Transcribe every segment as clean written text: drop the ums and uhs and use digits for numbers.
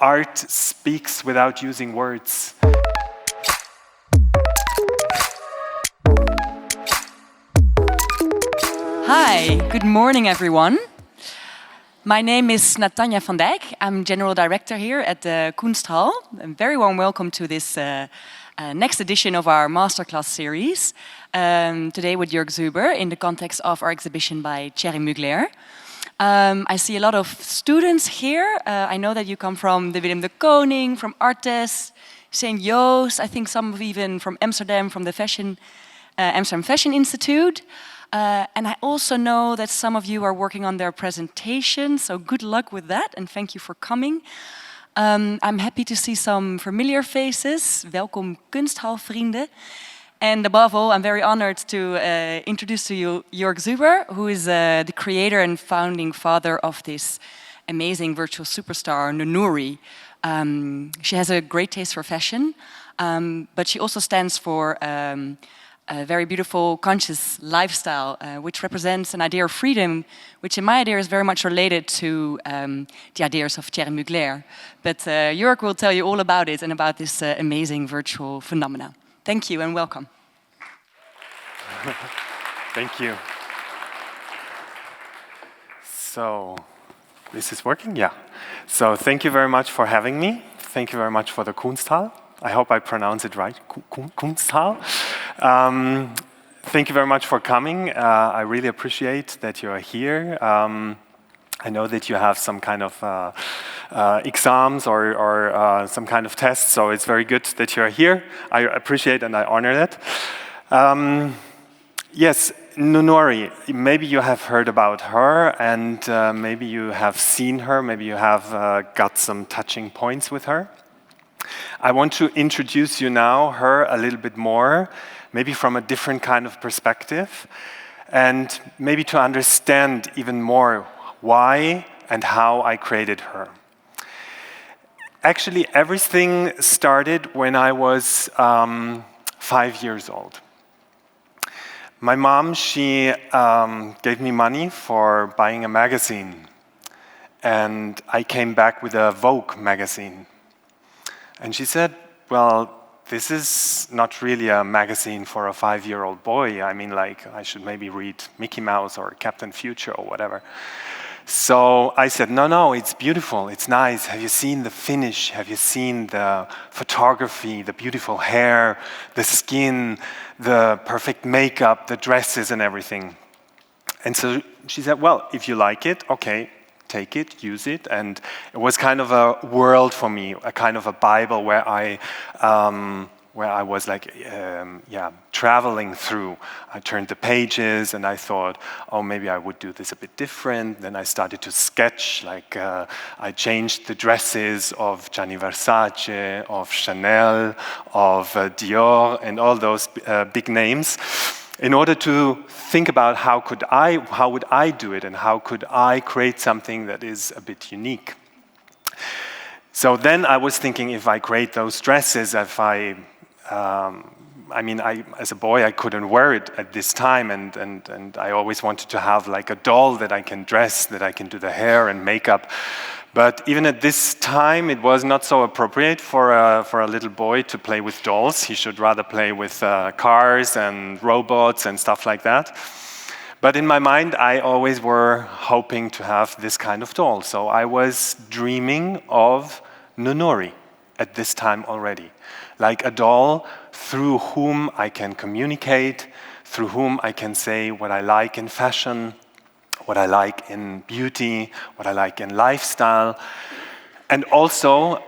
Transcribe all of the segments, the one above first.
art speaks without using words. Hi, good morning everyone. My name is Natanja van Dijk. I'm General Director here at the Kunsthal. A very warm welcome to this next edition of our Masterclass series. Today with Joerg Zuber in the context of our exhibition by Thierry Mugler. I see a lot of students here. I know that you come from the Willem de Kooning, from Artes, St. Joost, I think some of even from Amsterdam, from the Amsterdam Fashion Institute. And I also know that some of you are working on their presentation, so good luck with that and thank you for coming. I'm happy to see some familiar faces. Welkom Kunsthal Vrienden. And above all, I'm very honored to introduce to you Joerg Zuber, who is the creator and founding father of this amazing virtual superstar, Noonoouri. She has a great taste for fashion, but she also stands for a very beautiful, conscious lifestyle, which represents an idea of freedom, which in my idea is very much related to the ideas of Thierry Mugler. But Joerg will tell you all about it and about this amazing virtual phenomena. Thank you and welcome. Thank you. So, this is working? Yeah. So, thank you very much for having me. Thank you very much for the Kunsthal. I hope I pronounce it right, Kunsthal. Thank you very much for coming. I really appreciate that you are here. I know that you have some kind of exams or some kind of tests, so it's very good that you are here. I appreciate and I honor that. Yes, Noonoouri, maybe you have heard about her and maybe you have seen her, maybe you have got some touching points with her. I want to introduce you now her a little bit more, maybe from a different kind of perspective, and maybe to understand even more why and how I created her. Actually, everything started when I was 5 years old. My mom, she gave me money for buying a magazine, and I came back with a Vogue magazine. And she said, well, this is not really a magazine for a 5-year-old boy. I mean, like, I should maybe read Mickey Mouse or Captain Future or whatever. So I said, no, it's beautiful, it's nice. Have you seen the finish? Have you seen the photography, the beautiful hair, the skin, the perfect makeup, the dresses and everything? And so she said, well, if you like it, okay, take it, use it. And it was kind of a world for me, a kind of a Bible where I was like, traveling through. I turned the pages and I thought, oh, maybe I would do this a bit different. Then I started to sketch, like I changed the dresses of Gianni Versace, of Chanel, of Dior, and all those big names, in order to think about how would I do it and how could I create something that is a bit unique. So then I was thinking, if I create those dresses, as a boy I couldn't wear it at this time, and I always wanted to have like a doll that I can dress, that I can do the hair and makeup. But even at this time, it was not so appropriate for a little boy to play with dolls. He should rather play with cars and robots and stuff like that. But in my mind, I always were hoping to have this kind of doll. So I was dreaming of Noonoouri at this time already. Like a doll through whom I can communicate, through whom I can say what I like in fashion, what I like in beauty, what I like in lifestyle, and also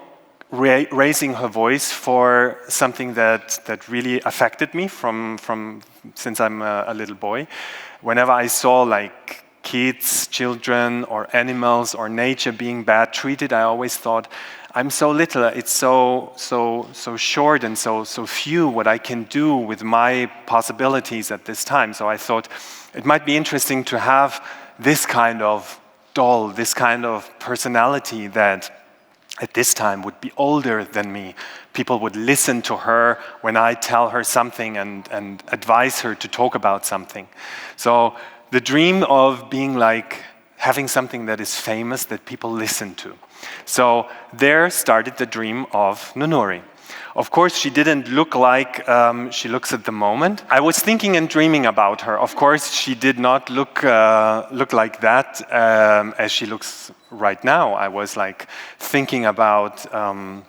raising her voice for something that really affected me from since I'm a little boy. Whenever I saw like kids, children, or animals or nature being bad treated, I always thought, I'm so little, it's so short and so few what I can do with my possibilities at this time. So I thought it might be interesting to have this kind of doll, this kind of personality that at this time would be older than me. People would listen to her when I tell her something and advise her to talk about something. So the dream of being like having something that is famous, that people listen to. So there started the dream of Noonoouri. Of course, she didn't look like she looks at the moment. I was thinking and dreaming about her. Of course, she did not look like that as she looks right now. I was like thinking about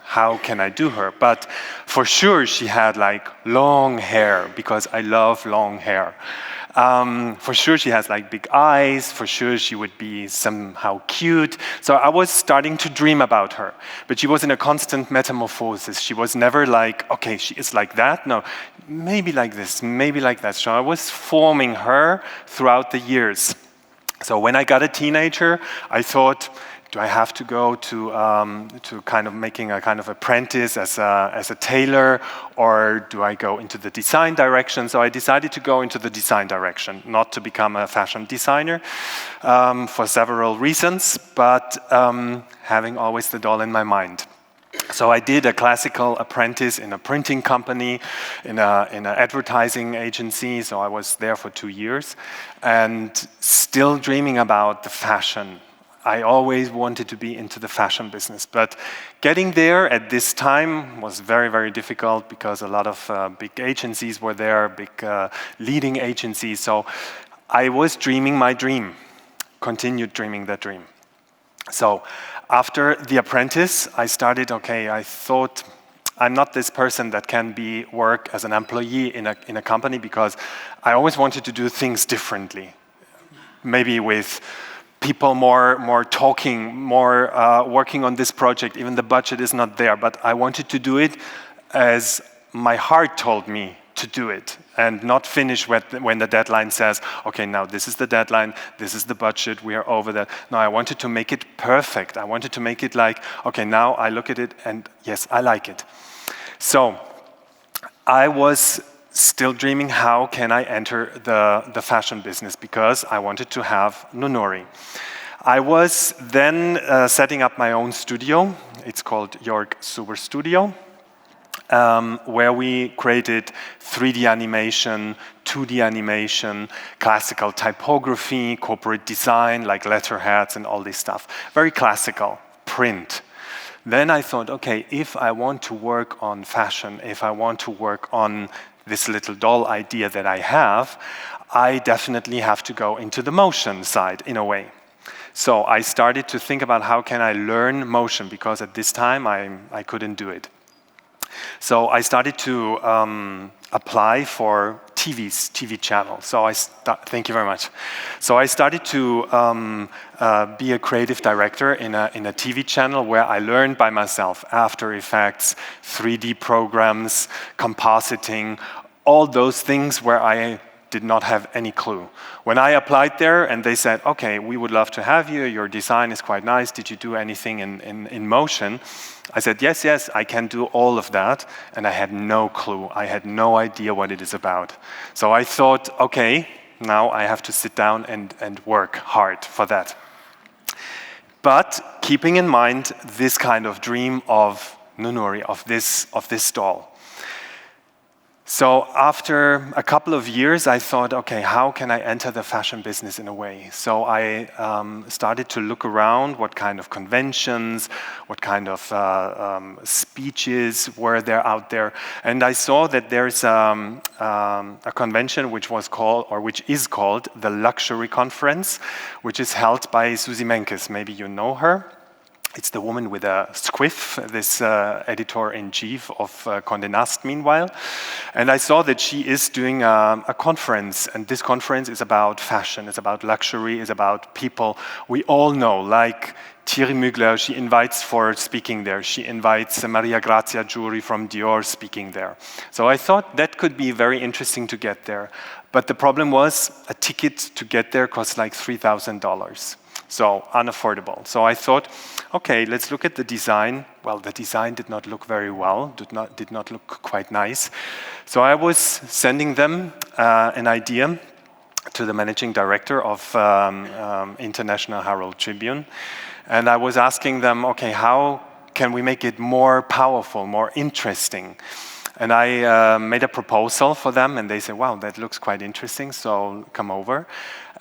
how can I do her. But for sure, she had like long hair because I love long hair. For sure she has like big eyes, for sure she would be somehow cute. So I was starting to dream about her, but she was in a constant metamorphosis. She was never like, okay, she is like that. No, maybe like this, maybe like that. So I was forming her throughout the years. So when I got a teenager, I thought, do I have to go to kind of making a kind of apprentice as a tailor, or do I go into the design direction? So I decided to go into the design direction, not to become a fashion designer for several reasons, but having always the doll in my mind. So I did a classical apprentice in a printing company, in an advertising agency. So I was there for 2 years, and still dreaming about the fashion. I always wanted to be into the fashion business, but getting there at this time was very, very difficult because a lot of big agencies were there, big leading agencies. So I was dreaming my dream, continued dreaming that dream. So after The Apprentice, I started, okay, I thought I'm not this person that can work as an employee in a company because I always wanted to do things differently. Maybe with people more talking, more working on this project, even the budget is not there, but I wanted to do it as my heart told me to do it and not finish when the deadline says, okay, now this is the deadline, this is the budget, we are over that. No, I wanted to make it perfect. I wanted to make it like, okay, now I look at it and yes, I like it. So I was still dreaming, how can I enter the fashion business, because I wanted to have Noonoouri. I was then setting up my own studio. It's called Joerg Zuber Studio, where we created 3D animation, 2D animation, classical typography, corporate design, like letterheads and all this stuff. Very classical, print. Then I thought, okay, if I want to work on fashion, if I want to work on this little doll idea that I have, I definitely have to go into the motion side in a way. So I started to think about how can I learn motion, because at this time I couldn't do it. So I started to apply for TV channels. So thank you very much. So I started to be a creative director in a TV channel where I learned by myself After Effects, 3D programs, compositing, all those things where I did not have any clue. When I applied there and they said, okay, we would love to have you, your design is quite nice, did you do anything in motion? I said, yes, I can do all of that, and I had no clue. I had no idea what it is about. So I thought, okay, now I have to sit down and work hard for that. But keeping in mind this kind of dream of Noonoouri, of this doll. So after a couple of years, I thought, okay, how can I enter the fashion business in a way? So I started to look around what kind of conventions, what kind of speeches were there out there. And I saw that there's a convention which is called the Luxury Conference, which is held by Susie Menkes. Maybe you know her. It's the woman with a squiff, this editor-in-chief of Condé Nast, meanwhile. And I saw that she is doing a conference, and this conference is about fashion, it's about luxury, it's about people we all know, like Thierry Mugler, she invites for speaking there. She invites Maria Grazia Giuri from Dior speaking there. So I thought that could be very interesting to get there. But the problem was a ticket to get there cost like $3,000. So unaffordable. So I thought, okay, let's look at the design. Well, the design did not look very well, did not look quite nice. So I was sending them an idea to the managing director of International Herald Tribune. And I was asking them, okay, how can we make it more powerful, more interesting? And I made a proposal for them, and they said, wow, that looks quite interesting, so come over.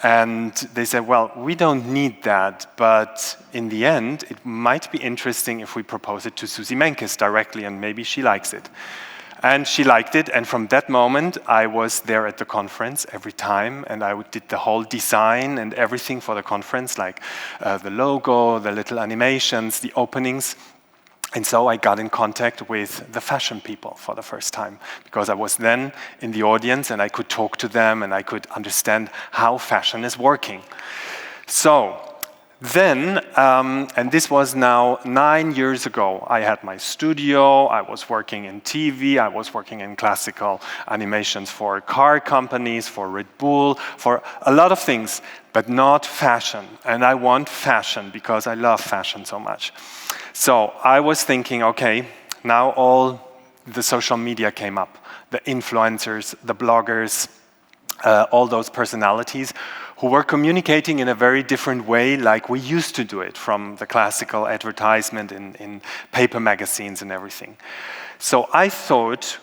And they said, well, we don't need that, but in the end, it might be interesting if we propose it to Susie Menkes directly, and maybe she likes it. And she liked it, and from that moment, I was there at the conference every time, and I did the whole design and everything for the conference, like the logo, the little animations, the openings. And so I got in contact with the fashion people for the first time, because I was then in the audience and I could talk to them and I could understand how fashion is working. So then, and this was now 9 years ago, I had my studio, I was working in TV, I was working in classical animations for car companies, for Red Bull, for a lot of things, but not fashion. And I want fashion because I love fashion so much. So I was thinking, okay, now all the social media came up, the influencers, the bloggers, all those personalities who were communicating in a very different way like we used to do it from the classical advertisement in paper magazines and everything. So I thought,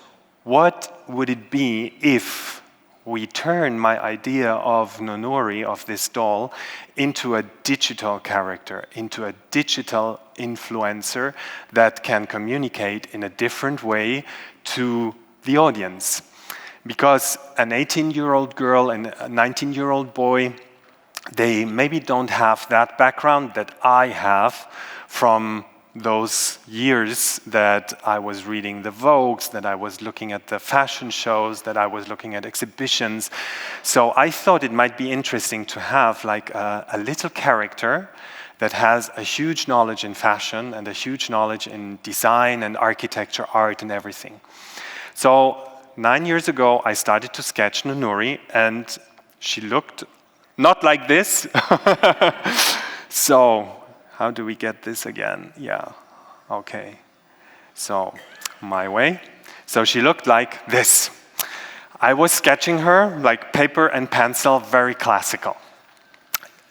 what would it be if we turn my idea of Noonoouri, of this doll, into a digital character, into a digital influencer that can communicate in a different way to the audience. Because an 18-year-old girl and a 19-year-old boy, they maybe don't have that background that I have from those years that I was reading the Vogues, that I was looking at the fashion shows, that I was looking at exhibitions. So I thought it might be interesting to have like a little character that has a huge knowledge in fashion and a huge knowledge in design and architecture, art and everything. So 9 years ago, I started to sketch Noonoouri, and she looked not like this. So how do we get this again? Yeah, okay. So, my way. So she looked like this. I was sketching her like paper and pencil, very classical.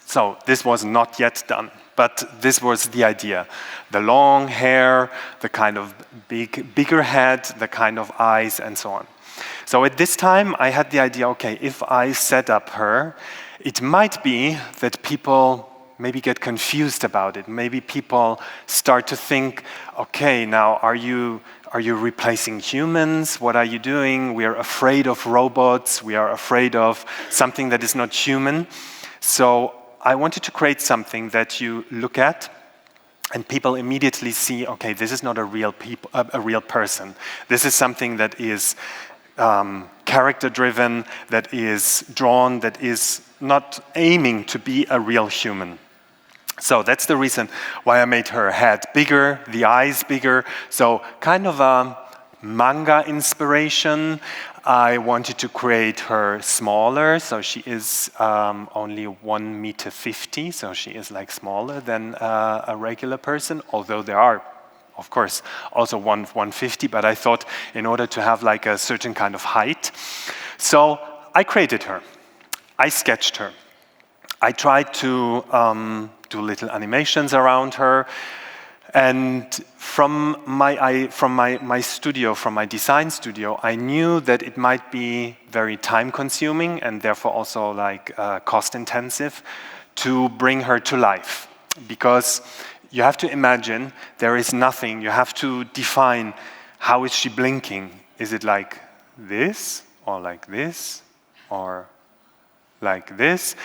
So this was not yet done, but this was the idea. The long hair, the kind of bigger head, the kind of eyes, and so on. So at this time, I had the idea, okay, if I set up her, it might be that people maybe get confused about it. Maybe people start to think, okay, now are you replacing humans? What are you doing? We are afraid of robots. We are afraid of something that is not human. So I wanted to create something that you look at and people immediately see, okay, this is not a real person. This is something that is character-driven, that is drawn, that is not aiming to be a real human. So that's the reason why I made her head bigger, the eyes bigger. So kind of a manga inspiration. I wanted to create her smaller, so she is only 1.50 meters, so she is like smaller than a regular person, although there are, of course, also 150, but I thought in order to have like a certain kind of height. So I created her. I sketched her. I tried to do little animations around her. And from my studio, from my design studio, I knew that it might be very time-consuming and therefore also like cost-intensive to bring her to life. Because you have to imagine there is nothing. You have to define how is she blinking. Is it like this or like this or like this?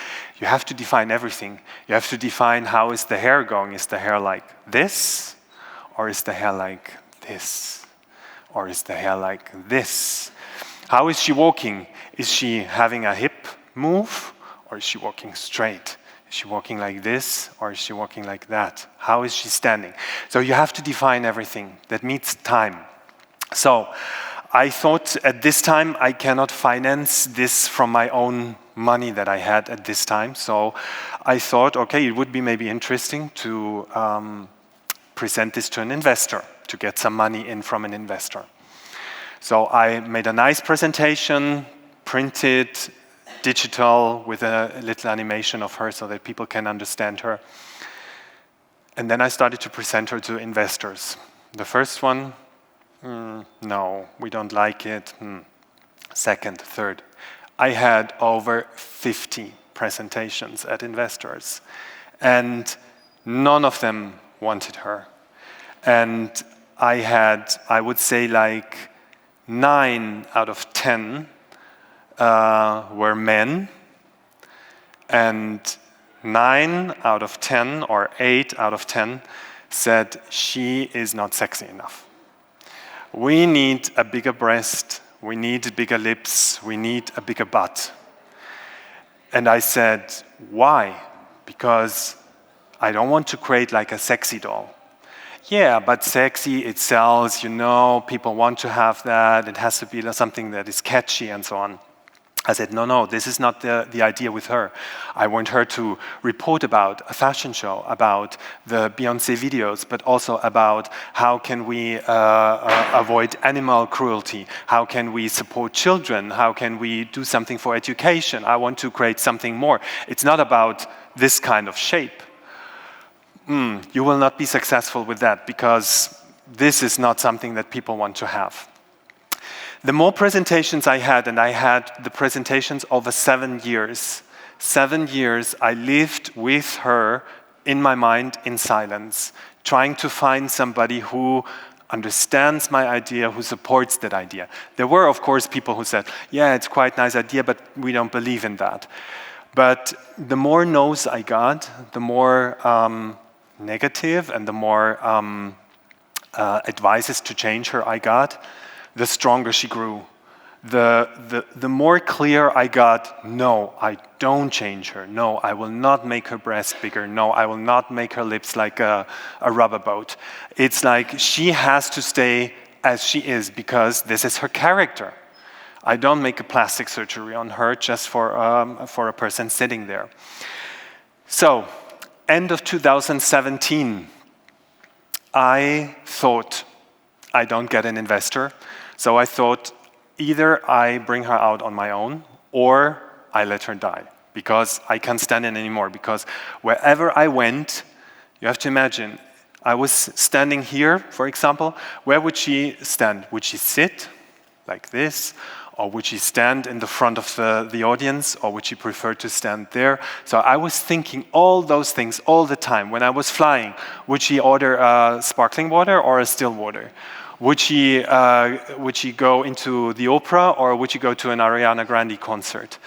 You have to define everything. You have to define how is the hair going. Is the hair like this? Or is the hair like this? Or is the hair like this? How is she walking? Is she having a hip move? Or is she walking straight? Is she walking like this? Or is she walking like that? How is she standing? So you have to define everything. That needs time. So I thought at this time I cannot finance this from my own money that I had at this time. So I thought, okay, it would be maybe interesting to present this to an investor, to get some money in from an investor. So I made a nice presentation, printed, digital, with a little animation of her so that people can understand her. And then I started to present her to investors. The first one, no, we don't like it. Second, third. I had over 50 presentations at investors. And none of them wanted her. And I had, I would say, like 9 out of 10 were men, and 9 out of 10 or 8 out of 10 said she is not sexy enough. We need a bigger breast, we need bigger lips, we need a bigger butt. And I said, why? Because I don't want to create like a sexy doll. Yeah, but sexy, it sells, you know, people want to have that, it has to be something that is catchy and so on. I said, no, this is not the idea with her. I want her to report about a fashion show, about the Beyoncé videos, but also about how can we avoid animal cruelty, how can we support children, how can we do something for education. I want to create something more. It's not about this kind of shape. You will not be successful with that because this is not something that people want to have. The more presentations I had, and I had the presentations over 7 years. 7 years I lived with her in my mind in silence, trying to find somebody who understands my idea, who supports that idea. There were, of course, people who said, yeah, it's quite a nice idea, but we don't believe in that. But the more no's I got, the more negative and the more advices to change her I got, the stronger she grew. The more clear I got, no, I don't change her. No, I will not make her breast bigger. No, I will not make her lips like a rubber boat. It's like she has to stay as she is because this is her character. I don't make a plastic surgery on her just for a person sitting there. So, end of 2017, I thought I don't get an investor. So I thought either I bring her out on my own or I let her die because I can't stand it anymore. Because wherever I went, you have to imagine, I was standing here, for example, where would she stand? Would she sit like this? Or would she stand in the front of the audience? Or would she prefer to stand there? So I was thinking all those things all the time. When I was flying, would she order a sparkling water or a still water? Would she go into the opera or would she go to an Ariana Grande concert?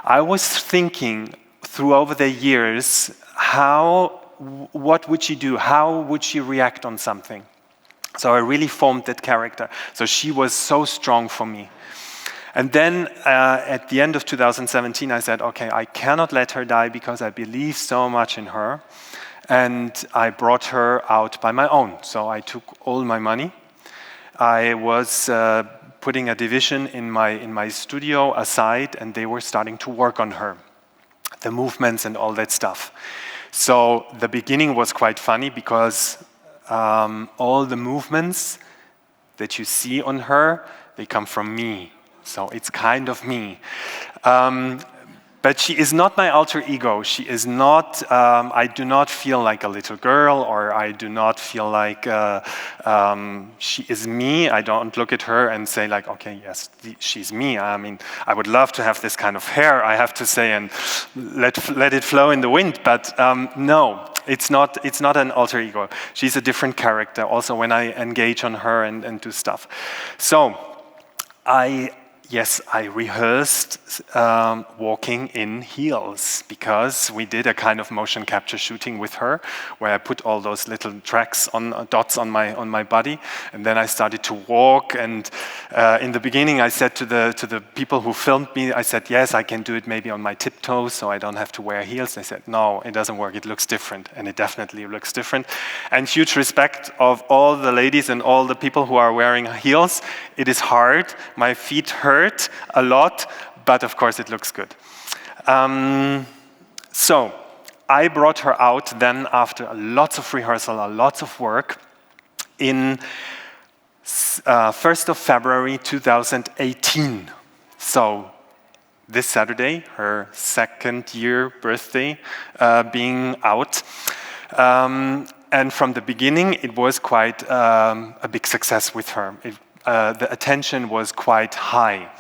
I was thinking through over the years, what would she do? How would she react on something? So I really formed that character. So she was so strong for me. And then at the end of 2017, I said, okay, I cannot let her die because I believe so much in her. And I brought her out by my own. So I took all my money. I was putting a division in my studio aside, and they were starting to work on her, the movements and all that stuff. So the beginning was quite funny because all the movements that you see on her, they come from me. So it's kind of me. But she is not my alter ego. She is not, I do not feel like a little girl, or I do not feel like she is me. I don't look at her and say like, okay, yes, she's me. I mean, I would love to have this kind of hair, I have to say, and let it flow in the wind. But no, it's not an alter ego. She's a different character also when I engage on her and do stuff. So I rehearsed walking in heels because we did a kind of motion capture shooting with her where I put all those little tracks dots on my body, and then I started to walk. And in the beginning, I said to the people who filmed me, I said, yes, I can do it maybe on my tiptoes, so I don't have to wear heels. They said, no, it doesn't work. It looks different, and it definitely looks different. And huge respect of all the ladies and all the people who are wearing heels. It is hard. My feet hurt a lot, but of course it looks good. So I brought her out then after lots of rehearsal, lots of work, in 1st of February 2018. So this Saturday, her 2nd year birthday being out. And from the beginning, it was quite a big success with her. The attention was quite high.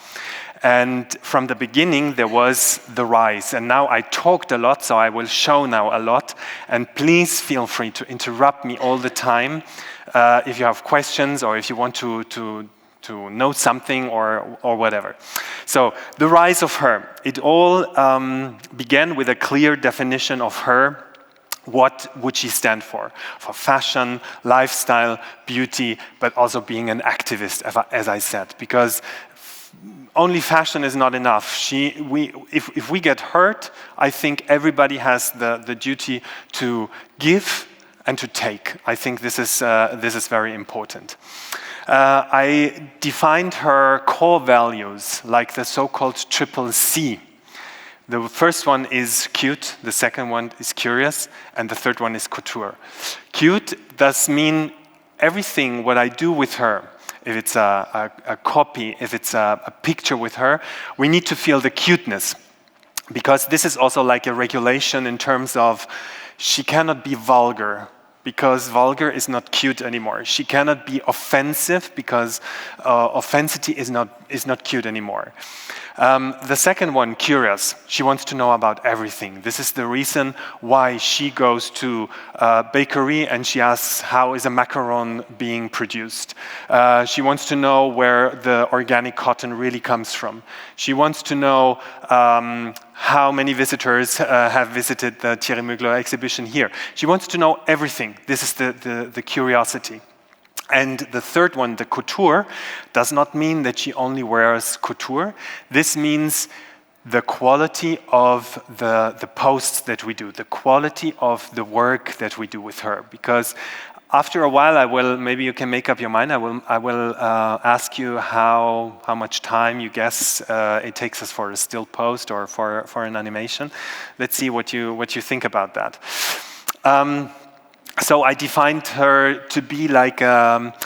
And from the beginning, there was the rise. And now I talked a lot, so I will show now a lot. And please feel free to interrupt me all the time if you have questions or if you want to know something or whatever. So the rise of her. It all began with a clear definition of her. What would she stand for? For fashion, lifestyle, beauty, but also being an activist, as I said, because only fashion is not enough. If we get hurt, I think everybody has the duty to give and to take. I think this is very important. I defined her core values like the so-called triple C. The first one is cute, the second one is curious, and the third one is couture. Cute does mean everything what I do with her. If it's a copy, if it's a picture with her, we need to feel the cuteness. Because this is also like a regulation in terms of she cannot be vulgar, because vulgar is not cute anymore. She cannot be offensive, because offensity is not cute anymore. The second one, curious. She wants to know about everything. This is the reason why she goes to a bakery and she asks, how is a macaron being produced? She wants to know where the organic cotton really comes from. She wants to know how many visitors have visited the Thierry Mugler exhibition here. She wants to know everything. This is the curiosity. And the third one, the couture, does not mean that she only wears couture. This means the quality of the posts that we do, the quality of the work that we do with her. Because after a while, maybe you can make up your mind, I will ask you how much time you guess it takes us for a still post or for an animation. Let's see what you think about that. So I defined her to be like, when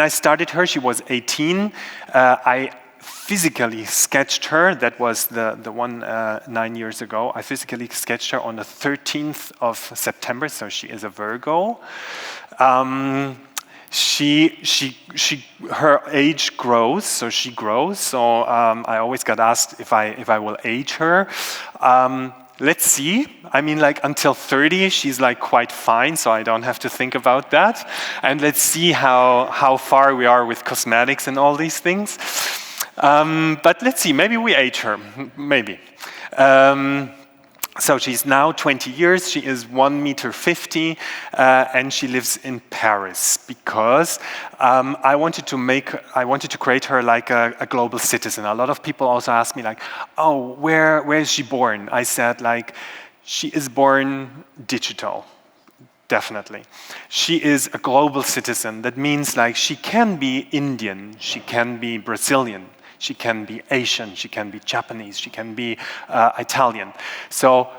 I started her, she was 18. I physically sketched her. That was the one 9 years ago. I physically sketched her on the 13th of September, so she is a Virgo. Her age grows, so she grows. So I always got asked if I will age her. Let's see. I mean, like until 30, she's like quite fine, so I don't have to think about that. And let's see how far we are with cosmetics and all these things. But let's see. Maybe we age her. Maybe. So she's now 20 years, she is 1.50 meters, and she lives in Paris because I wanted to create her like a global citizen. A lot of people also ask me like, oh, where is she born? I said like, she is born digital, definitely. She is a global citizen. That means like she can be Indian, she can be Brazilian, she can be Asian, she can be Japanese, she can be Italian. So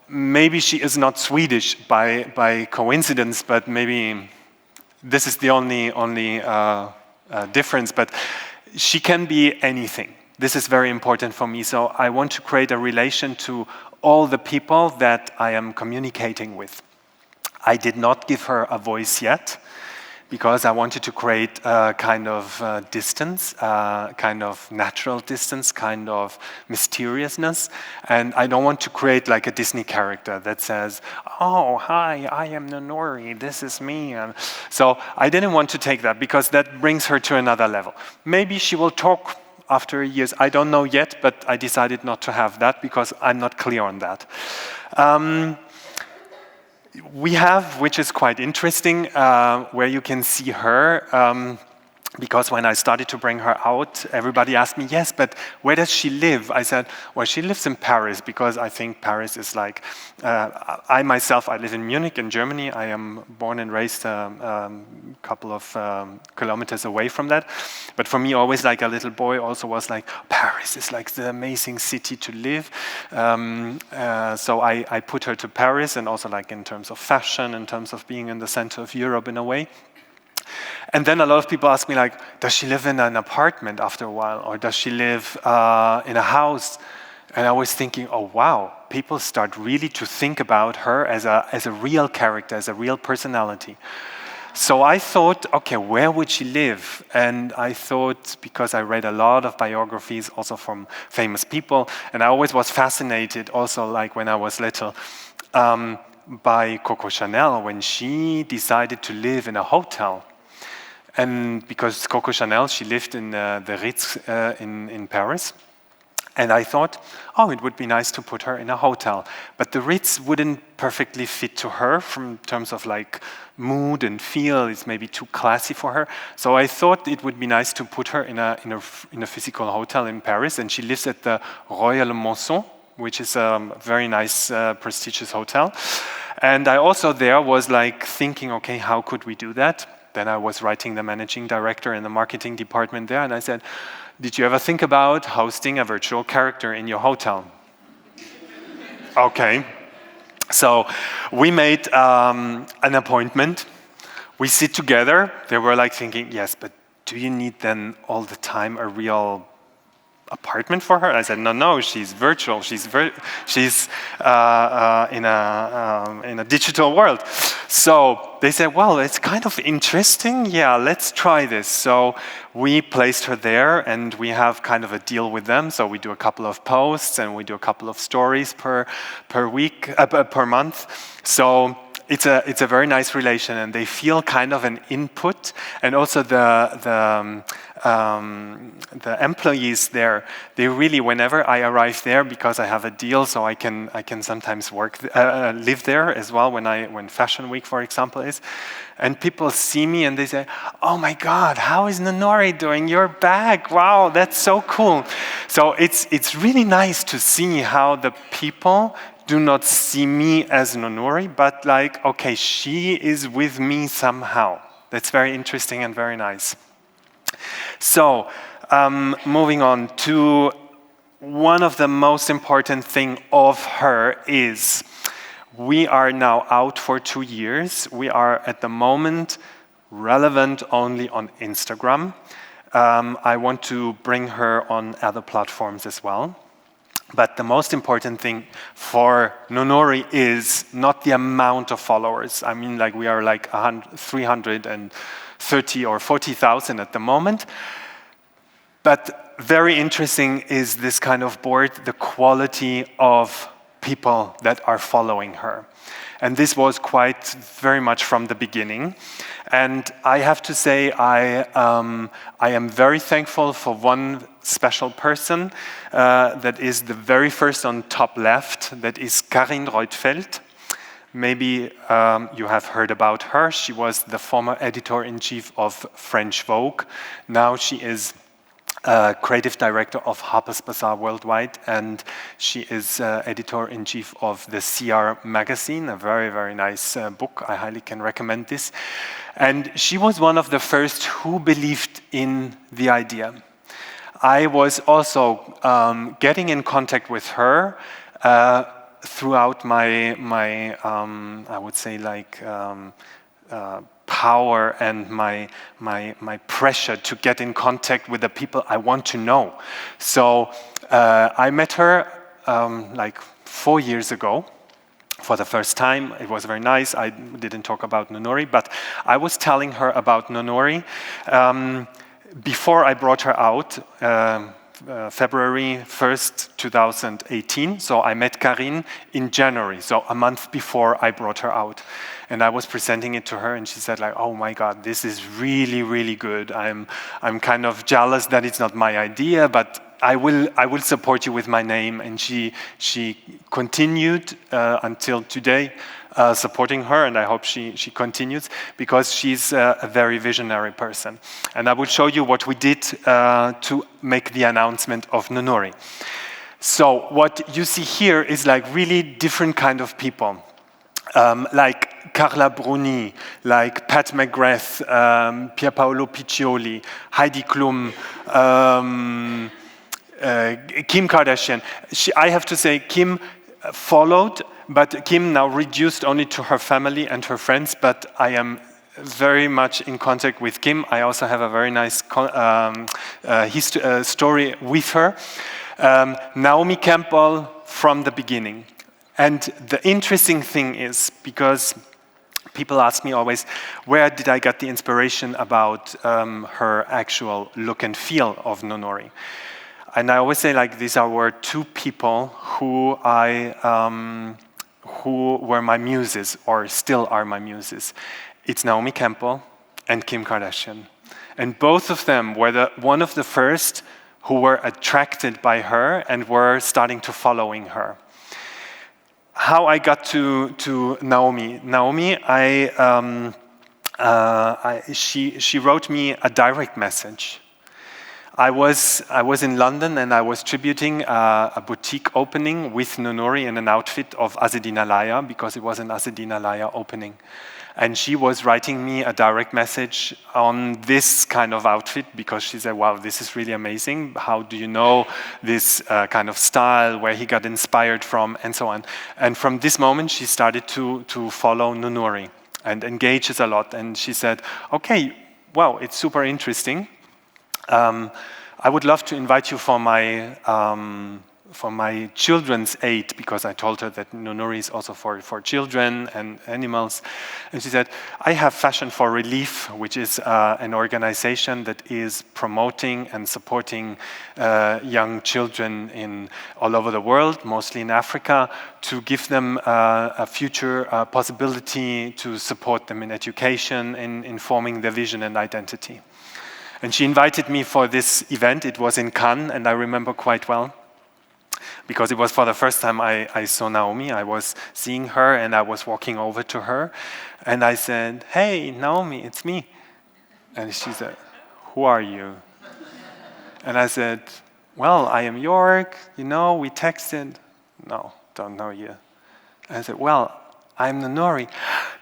maybe she is not Swedish by coincidence, but maybe this is the only difference. But she can be anything. This is very important for me. So I want to create a relation to all the people that I am communicating with. I did not give her a voice yet, because I wanted to create a kind of distance, kind of natural distance, kind of mysteriousness. And I don't want to create like a Disney character that says, oh, hi, I am Noonoouri, this is me. And so I didn't want to take that, because that brings her to another level. Maybe she will talk after years, I don't know yet, but I decided not to have that because I'm not clear on that. We have, which is quite interesting, where you can see her, because when I started to bring her out, everybody asked me, yes, but where does she live? I said, well, she lives in Paris, because I think Paris is like, I myself, I live in Munich in Germany. I am born and raised a couple of kilometers away from that. But for me, always like a little boy also was like, Paris is like the amazing city to live. So I put her to Paris, and also like in terms of fashion, in terms of being in the center of Europe in a way. And then a lot of people ask me like, does she live in an apartment after a while, or does she live in a house? And I was thinking, oh wow, people start really to think about her as a real character, as a real personality. So I thought, okay, where would she live? And I thought, because I read a lot of biographies also from famous people, and I always was fascinated also, like when I was little, by Coco Chanel when she decided to live in a hotel. And because Coco Chanel, she lived in the Ritz in Paris. And I thought, oh, it would be nice to put her in a hotel. But the Ritz wouldn't perfectly fit to her from terms of like mood and feel. It's maybe too classy for her. So I thought it would be nice to put her in a physical hotel in Paris. And she lives at the Royal Monceau, which is a very nice, prestigious hotel. And I also there was like thinking, okay, how could we do that? Then I was writing the managing director in the marketing department there, and I said, did you ever think about hosting a virtual character in your hotel? Okay. So we made an appointment. We sit together. They were like thinking, yes, but do you need then all the time a real apartment for her? I said, no, she's virtual. She's in a digital world. So they said, well, it's kind of interesting. Yeah, let's try this. So we placed her there, and we have kind of a deal with them. So we do a couple of posts, and we do a couple of stories per month. So it's a very nice relation, and they feel kind of an input, and also the employees there, they really, whenever I arrive there, because I have a deal, so I can sometimes live there as well when Fashion Week, for example, is, and people see me and they say, "Oh my God, how is Noonoouri doing? Your bag, wow, that's so cool." So it's really nice to see how the people do not see me as Noonoouri, but like, okay, she is with me somehow. That's very interesting and very nice. So, moving on to one of the most important thing of her is we are now out for 2 years. We are at the moment relevant only on Instagram. I want to bring her on other platforms as well. But the most important thing for Noonoouri is not the amount of followers. I mean, like we are like 330 or 40,000 at the moment. But very interesting is this kind of board, the quality of people that are following her. And this was quite very much from the beginning. And I have to say, I am very thankful for one special person that is the very first on top left, that is Karin Reutveld. Maybe you have heard about her. She was the former editor-in-chief of French Vogue. Now she is creative director of Harper's Bazaar Worldwide, and she is editor-in-chief of the CR magazine, a very, very nice book. I highly can recommend this. And she was one of the first who believed in the idea. I was also getting in contact with her throughout my I would say like power and my pressure to get in contact with the people I want to know. So I met her like 4 years ago for the first time. It was very nice. I didn't talk about Noonoouri, but I was telling her about Noonoouri before I brought her out, February 1st, 2018. So I met Karin in January, so a month before I brought her out. And I was presenting it to her, and she said like, "Oh my God, this is really, really good. I'm kind of jealous that it's not my idea, but I will support you with my name." And she continued until today, supporting her, and I hope she continues, because she's a very visionary person. And I will show you what we did to make the announcement of Noonoouri. So what you see here is like really different kind of people. Like Carla Bruni, like Pat McGrath, Pier Paolo Piccioli, Heidi Klum, Kim Kardashian. I have to say Kim followed, but Kim now reduced only to her family and her friends, but I am very much in contact with Kim. I also have a very nice story with her. Naomi Campbell from the beginning. And the interesting thing is, because people ask me always, where did I get the inspiration about her actual look and feel of Noonoouri? And I always say, like, these were two people who were my muses, or still are my muses. It's Naomi Campbell and Kim Kardashian. And both of them were one of the first who were attracted by her and were starting to following her. How I got to Naomi. Naomi, she wrote me a direct message. I was in London and I was tributing a boutique opening with Noonoouri in an outfit of Azedine Alaya, because it was an Azedine Alaya opening. And she was writing me a direct message on this kind of outfit, because she said, wow, this is really amazing. How do you know this kind of style, where he got inspired from, and so on. And from this moment, she started to follow Noonoouri and engages a lot. And she said, okay, wow, it's super interesting. I would love to invite you for my children's aid, because I told her that Noonoouri is also for children and animals. And she said, I have Fashion for Relief, which is an organization that is promoting and supporting young children all over the world, mostly in Africa, to give them a future possibility to support them in education, in forming their vision and identity. And she invited me for this event. It was in Cannes, and I remember quite well, because it was for the first time I saw Naomi. I was seeing her, and I was walking over to her, and I said, hey, Naomi, it's me. And she said, who are you? And I said, well, I am Joerg, we texted. No, don't know you. And I said, well, I'm Noonoouri.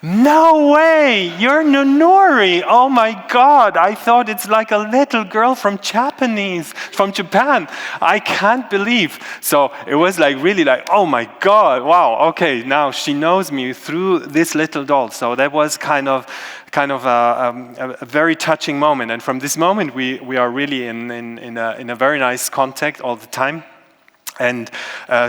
No way! You're Noonoouri! Oh my God! I thought it's like a little girl from Japan. I can't believe. So it was like really like, oh my God! Wow! Okay, now she knows me through this little doll. So that was kind of a very touching moment. And from this moment, we are really in a very nice contact all the time. And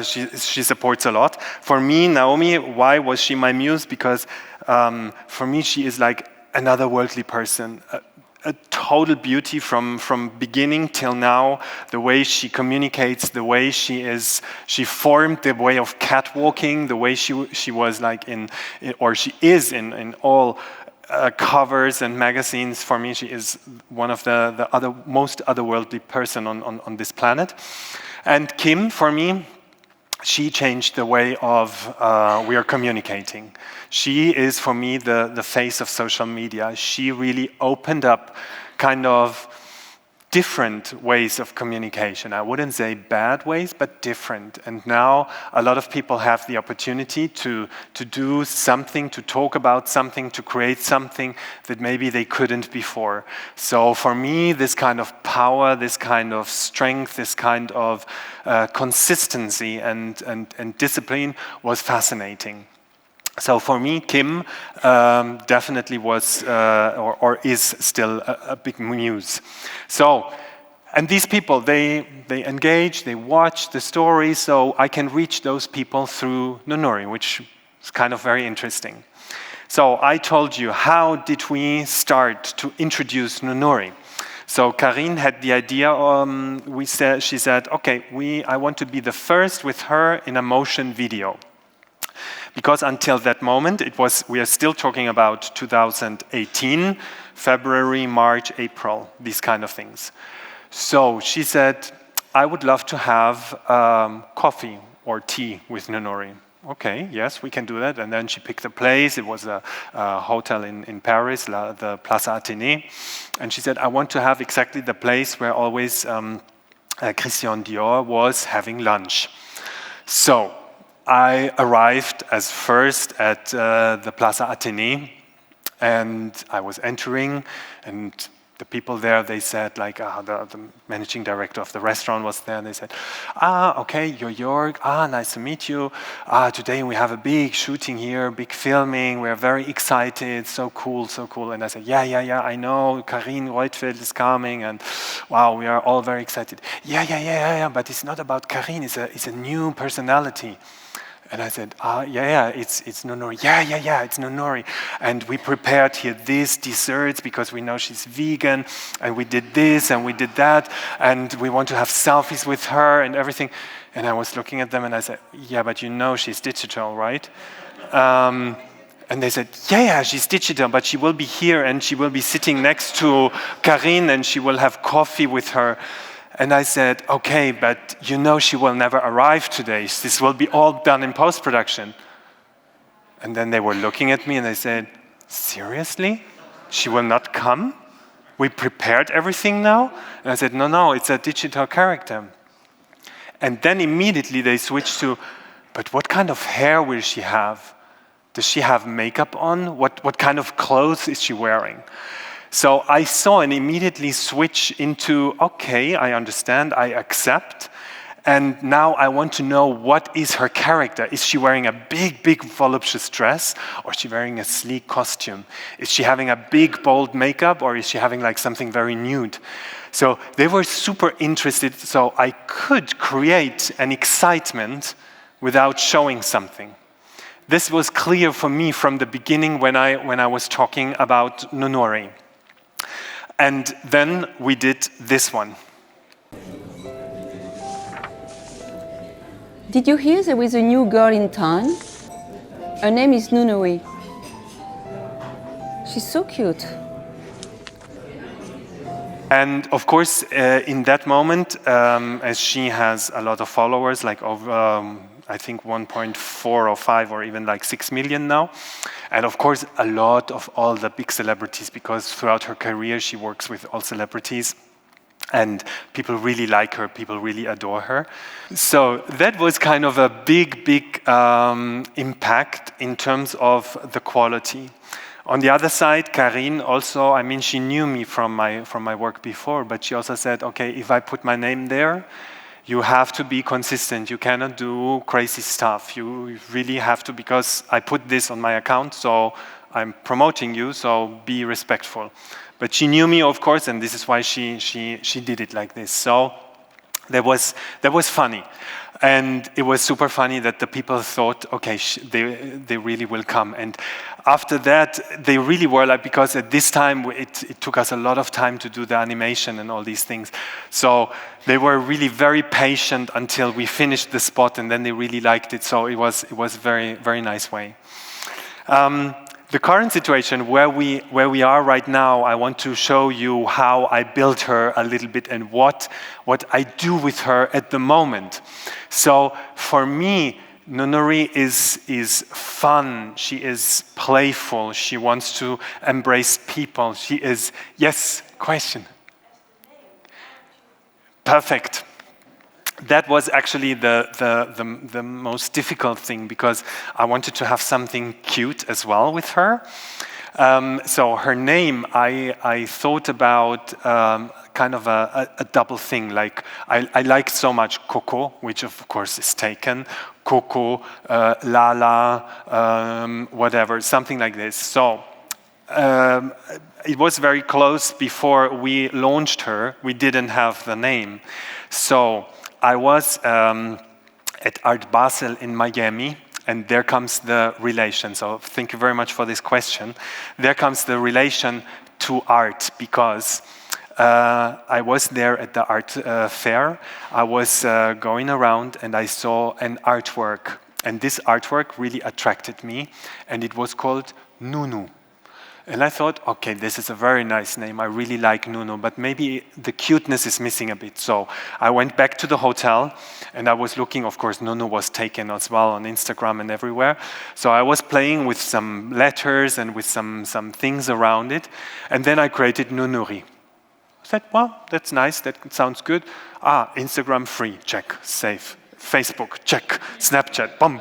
she supports a lot. For me, Naomi, why was she my muse? Because for me, she is like another worldly person, a total beauty from beginning till now. The way she communicates, the way she formed the way of catwalking, the way she was like she is in all covers and magazines. For me, she is one of the most otherworldly person on this planet. And Kim, for me, she changed the way of we are communicating. She is, for me, the face of social media. She really opened up kind of different ways of communication. I wouldn't say bad ways, but different. And now a lot of people have the opportunity to do something, to talk about something, to create something that maybe they couldn't before. So for me, this kind of power, this kind of strength, this kind of consistency and discipline was fascinating. So for me, Kim definitely was or is still a big muse. So, and these people, they engage, they watch the story, so I can reach those people through Noonoouri, which is kind of very interesting. So I told you, how did we start to introduce Noonoouri? So Karine had the idea, she said, okay, I want to be the first with her in a motion video. Because until that moment, we are still talking about 2018, February, March, April, these kind of things. So she said, I would love to have coffee or tea with Noonoouri. Okay, yes, we can do that. And then she picked a place. It was a hotel in Paris, the Plaza Athénée. And she said, I want to have exactly the place where always Christian Dior was having lunch. So I arrived as first at the Plaza Athénée, and I was entering, and the people there, they said, like, the managing director of the restaurant was there, and they said, okay, you're Joerg, nice to meet you. Today we have a big shooting here, big filming, we're very excited, so cool. And I said, yeah, I know, Karine Reutfeld is coming, and wow, we are all very excited. Yeah, but it's not about Karine, it's a new personality. And I said, yeah, it's Noonoouri. Yeah, it's Noonoouri. And we prepared here these desserts because we know she's vegan, and we did this and we did that, and we want to have selfies with her and everything. And I was looking at them and I said, yeah, but you know she's digital, right? And they said, yeah, she's digital, but she will be here and she will be sitting next to Karine and she will have coffee with her. And I said, okay, but you know she will never arrive today. This will be all done in post-production. And then they were looking at me and they said, seriously? She will not come? We prepared everything now? And I said, no, it's a digital character. And then immediately they switched to, but what kind of hair will she have? Does she have makeup on? What kind of clothes is she wearing? So I saw and immediately switch into, okay, I understand, I accept. And now I want to know, what is her character? Is she wearing a big, voluptuous dress? Or is she wearing a sleek costume? Is she having a big, bold makeup? Or is she having like something very nude? So they were super interested, so I could create an excitement without showing something. This was clear for me from the beginning when I was talking about Noonoouri. And then we did this one. Did you hear there is a new girl in town? Her name is Noonoouri. She's so cute. And of course, in that moment, as she has a lot of followers, like over, I think 1.4 or 5 or even like 6 million now. And of course, a lot of all the big celebrities, because throughout her career, she works with all celebrities. And people really like her, people really adore her. So that was kind of a big impact in terms of the quality. On the other side, Karine also, I mean, she knew me from my work before, but she also said, okay, if I put my name there, you have to be consistent. You cannot do crazy stuff. You really have to, because I put this on my account, so I'm promoting you, so be respectful. But she knew me, of course, and this is why she did it like this. So that was funny. And it was super funny that the people thought, okay, they really will come. And after that, they really were like, because at this time, it took us a lot of time to do the animation and all these things. So they were really very patient until we finished the spot, and then they really liked it. So it was very, very nice way. The current situation where we are right now, I want to show you how I built her a little bit and what I do with her at the moment. So for me, Noonoouri is fun, she is playful, she wants to embrace people, she is, yes, question? Perfect. That was actually the most difficult thing, because I wanted to have something cute as well with her. So her name, I thought about kind of a double thing. Like I like so much Coco, which of course is taken. Coco, Lala, whatever, something like this. So it was very close before we launched her. We didn't have the name. So I was at Art Basel in Miami, and there comes the relation. So thank you very much for this question. There comes the relation to art, because I was there at the art fair. I was going around and I saw an artwork, and this artwork really attracted me, and it was called Noonoo. And I thought, okay, this is a very nice name. I really like Noonoo, but maybe the cuteness is missing a bit. So I went back to the hotel, and I was looking, of course, Noonoo was taken as well on Instagram and everywhere. So I was playing with some letters and with some things around it. And then I created Noonoouri. I said, well, that's nice, that sounds good. Instagram free, check, save. Facebook, check. Snapchat, bum.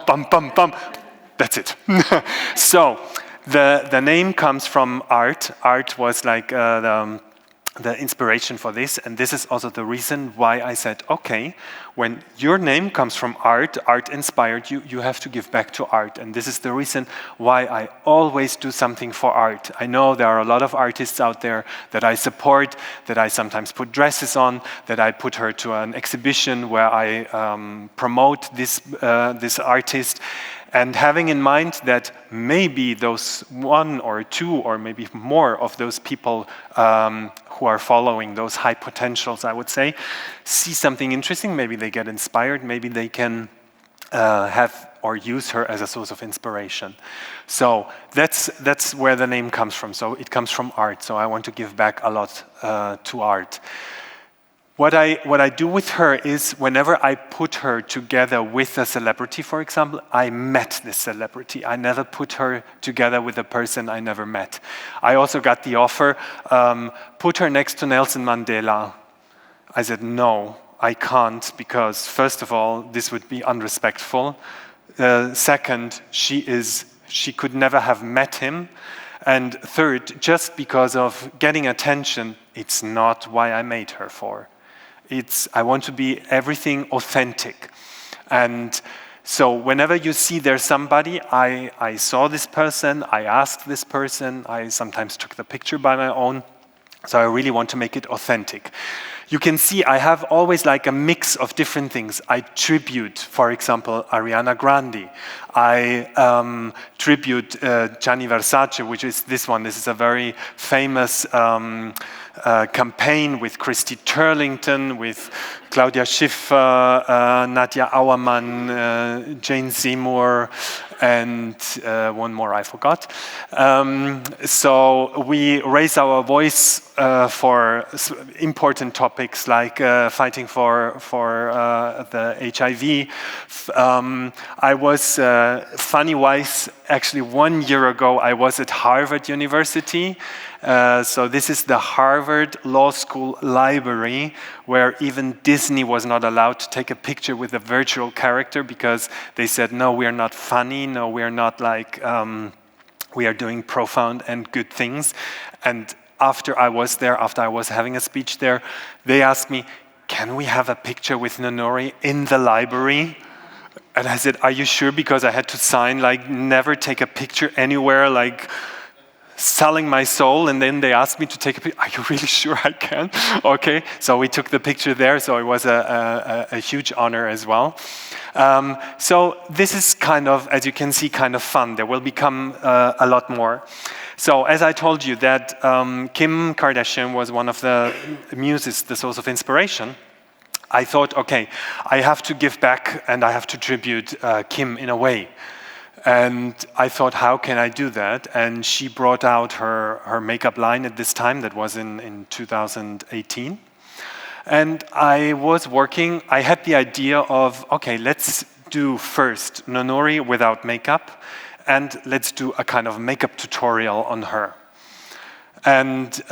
That's it. So, the name comes from art. Art was like the inspiration for this, and this is also the reason why I said, okay, when your name comes from art, art inspired you, you have to give back to art, and this is the reason why I always do something for art. I know there are a lot of artists out there that I support, that I sometimes put dresses on, that I put her to an exhibition where I promote this artist, and having in mind that maybe those one or two or maybe more of those people who are following those high potentials, I would say, see something interesting, maybe they get inspired, maybe they can have or use her as a source of inspiration. So that's where the name comes from. So it comes from art. So I want to give back a lot to art. What I do with her is whenever I put her together with a celebrity, for example, I met this celebrity. I never put her together with a person I never met. I also got the offer, put her next to Nelson Mandela. I said, no, I can't, because first of all, this would be unrespectful. Second, she could never have met him. And third, just because of getting attention, it's not why I made her for. I want to be everything authentic. And so whenever you see there's somebody, I saw this person, I asked this person, I sometimes took the picture by my own. So I really want to make it authentic. You can see I have always like a mix of different things. I tribute, for example, Ariana Grande. I tribute Gianni Versace, which is this one. This is a very famous campaign with Christy Turlington, with Claudia Schiffer, Nadia Auermann, Jane Seymour, and one more I forgot. So we raise our voice for important topics like fighting for the HIV. I was, funny-wise, actually 1 year ago, I was at Harvard University. So this is the Harvard Law School library, where even Disney was not allowed to take a picture with a virtual character because they said, no, we are not funny, no, we are not like, we are doing profound and good things. And after I was there, after I was having a speech there, they asked me, can we have a picture with Noonoouri in the library? And I said, are you sure? Because I had to sign, like, never take a picture anywhere, like, selling my soul, and then they asked me to take a picture. Are you really sure I can? Okay, so we took the picture there, so it was a huge honor as well. So this is kind of, as you can see, kind of fun. There will become a lot more. So as I told you that Kim Kardashian was one of the muses, the source of inspiration, I thought, okay, I have to give back and I have to tribute Kim in a way. And I thought, how can I do that? And she brought out her makeup line at this time, that was in 2018. And I was working, I had the idea of, okay, let's do first Noonoouri without makeup, and let's do a kind of makeup tutorial on her. And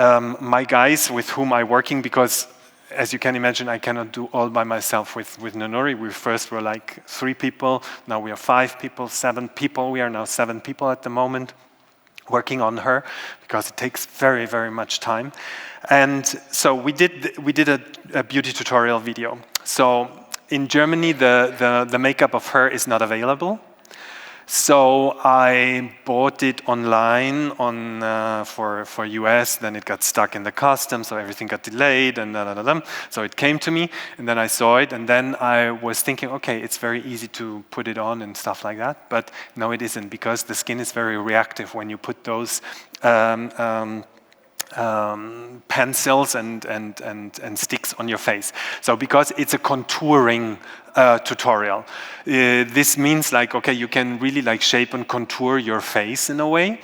my guys with whom I'm working, because as you can imagine, I cannot do all by myself with Noonoouri. We first were like 3 people, now we are 5 people, 7 people. We are now 7 people at the moment working on her, because it takes very, very much time. And so we did a beauty tutorial video. So in Germany, the makeup of her is not available. So I bought it online for US, then it got stuck in the customs, so everything got delayed, and so it came to me, and then I saw it, and then I was thinking, okay, it's very easy to put it on and stuff like that, but no, it isn't, because the skin is very reactive when you put those pencils and sticks on your face. So because it's a contouring tutorial, this means like, okay, you can really like shape and contour your face in a way.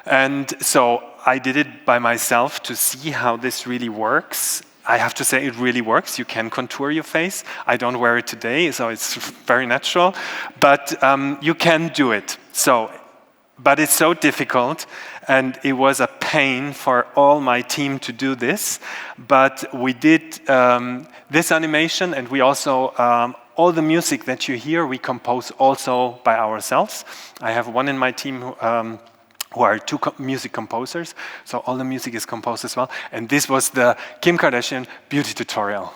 And so I did it by myself to see how this really works. I have to say it really works. You can contour your face. I don't wear it today, so it's very natural, but you can do it. So, but it's so difficult, and it was a pain for all my team to do this. But we did this animation, and we also, all the music that you hear, we compose also by ourselves. I have one in my team who are two music composers. So all the music is composed as well. And this was the Kim Kardashian beauty tutorial.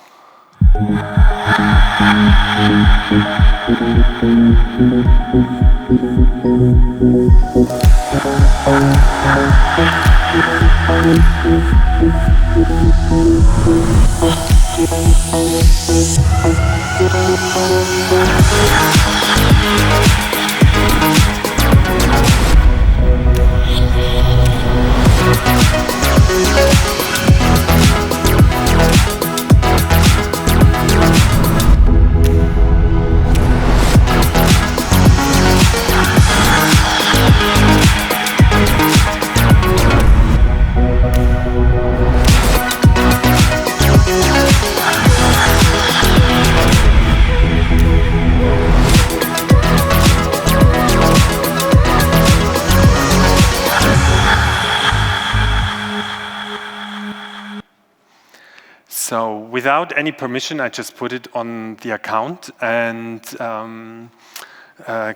So without any permission, I just put it on the account, and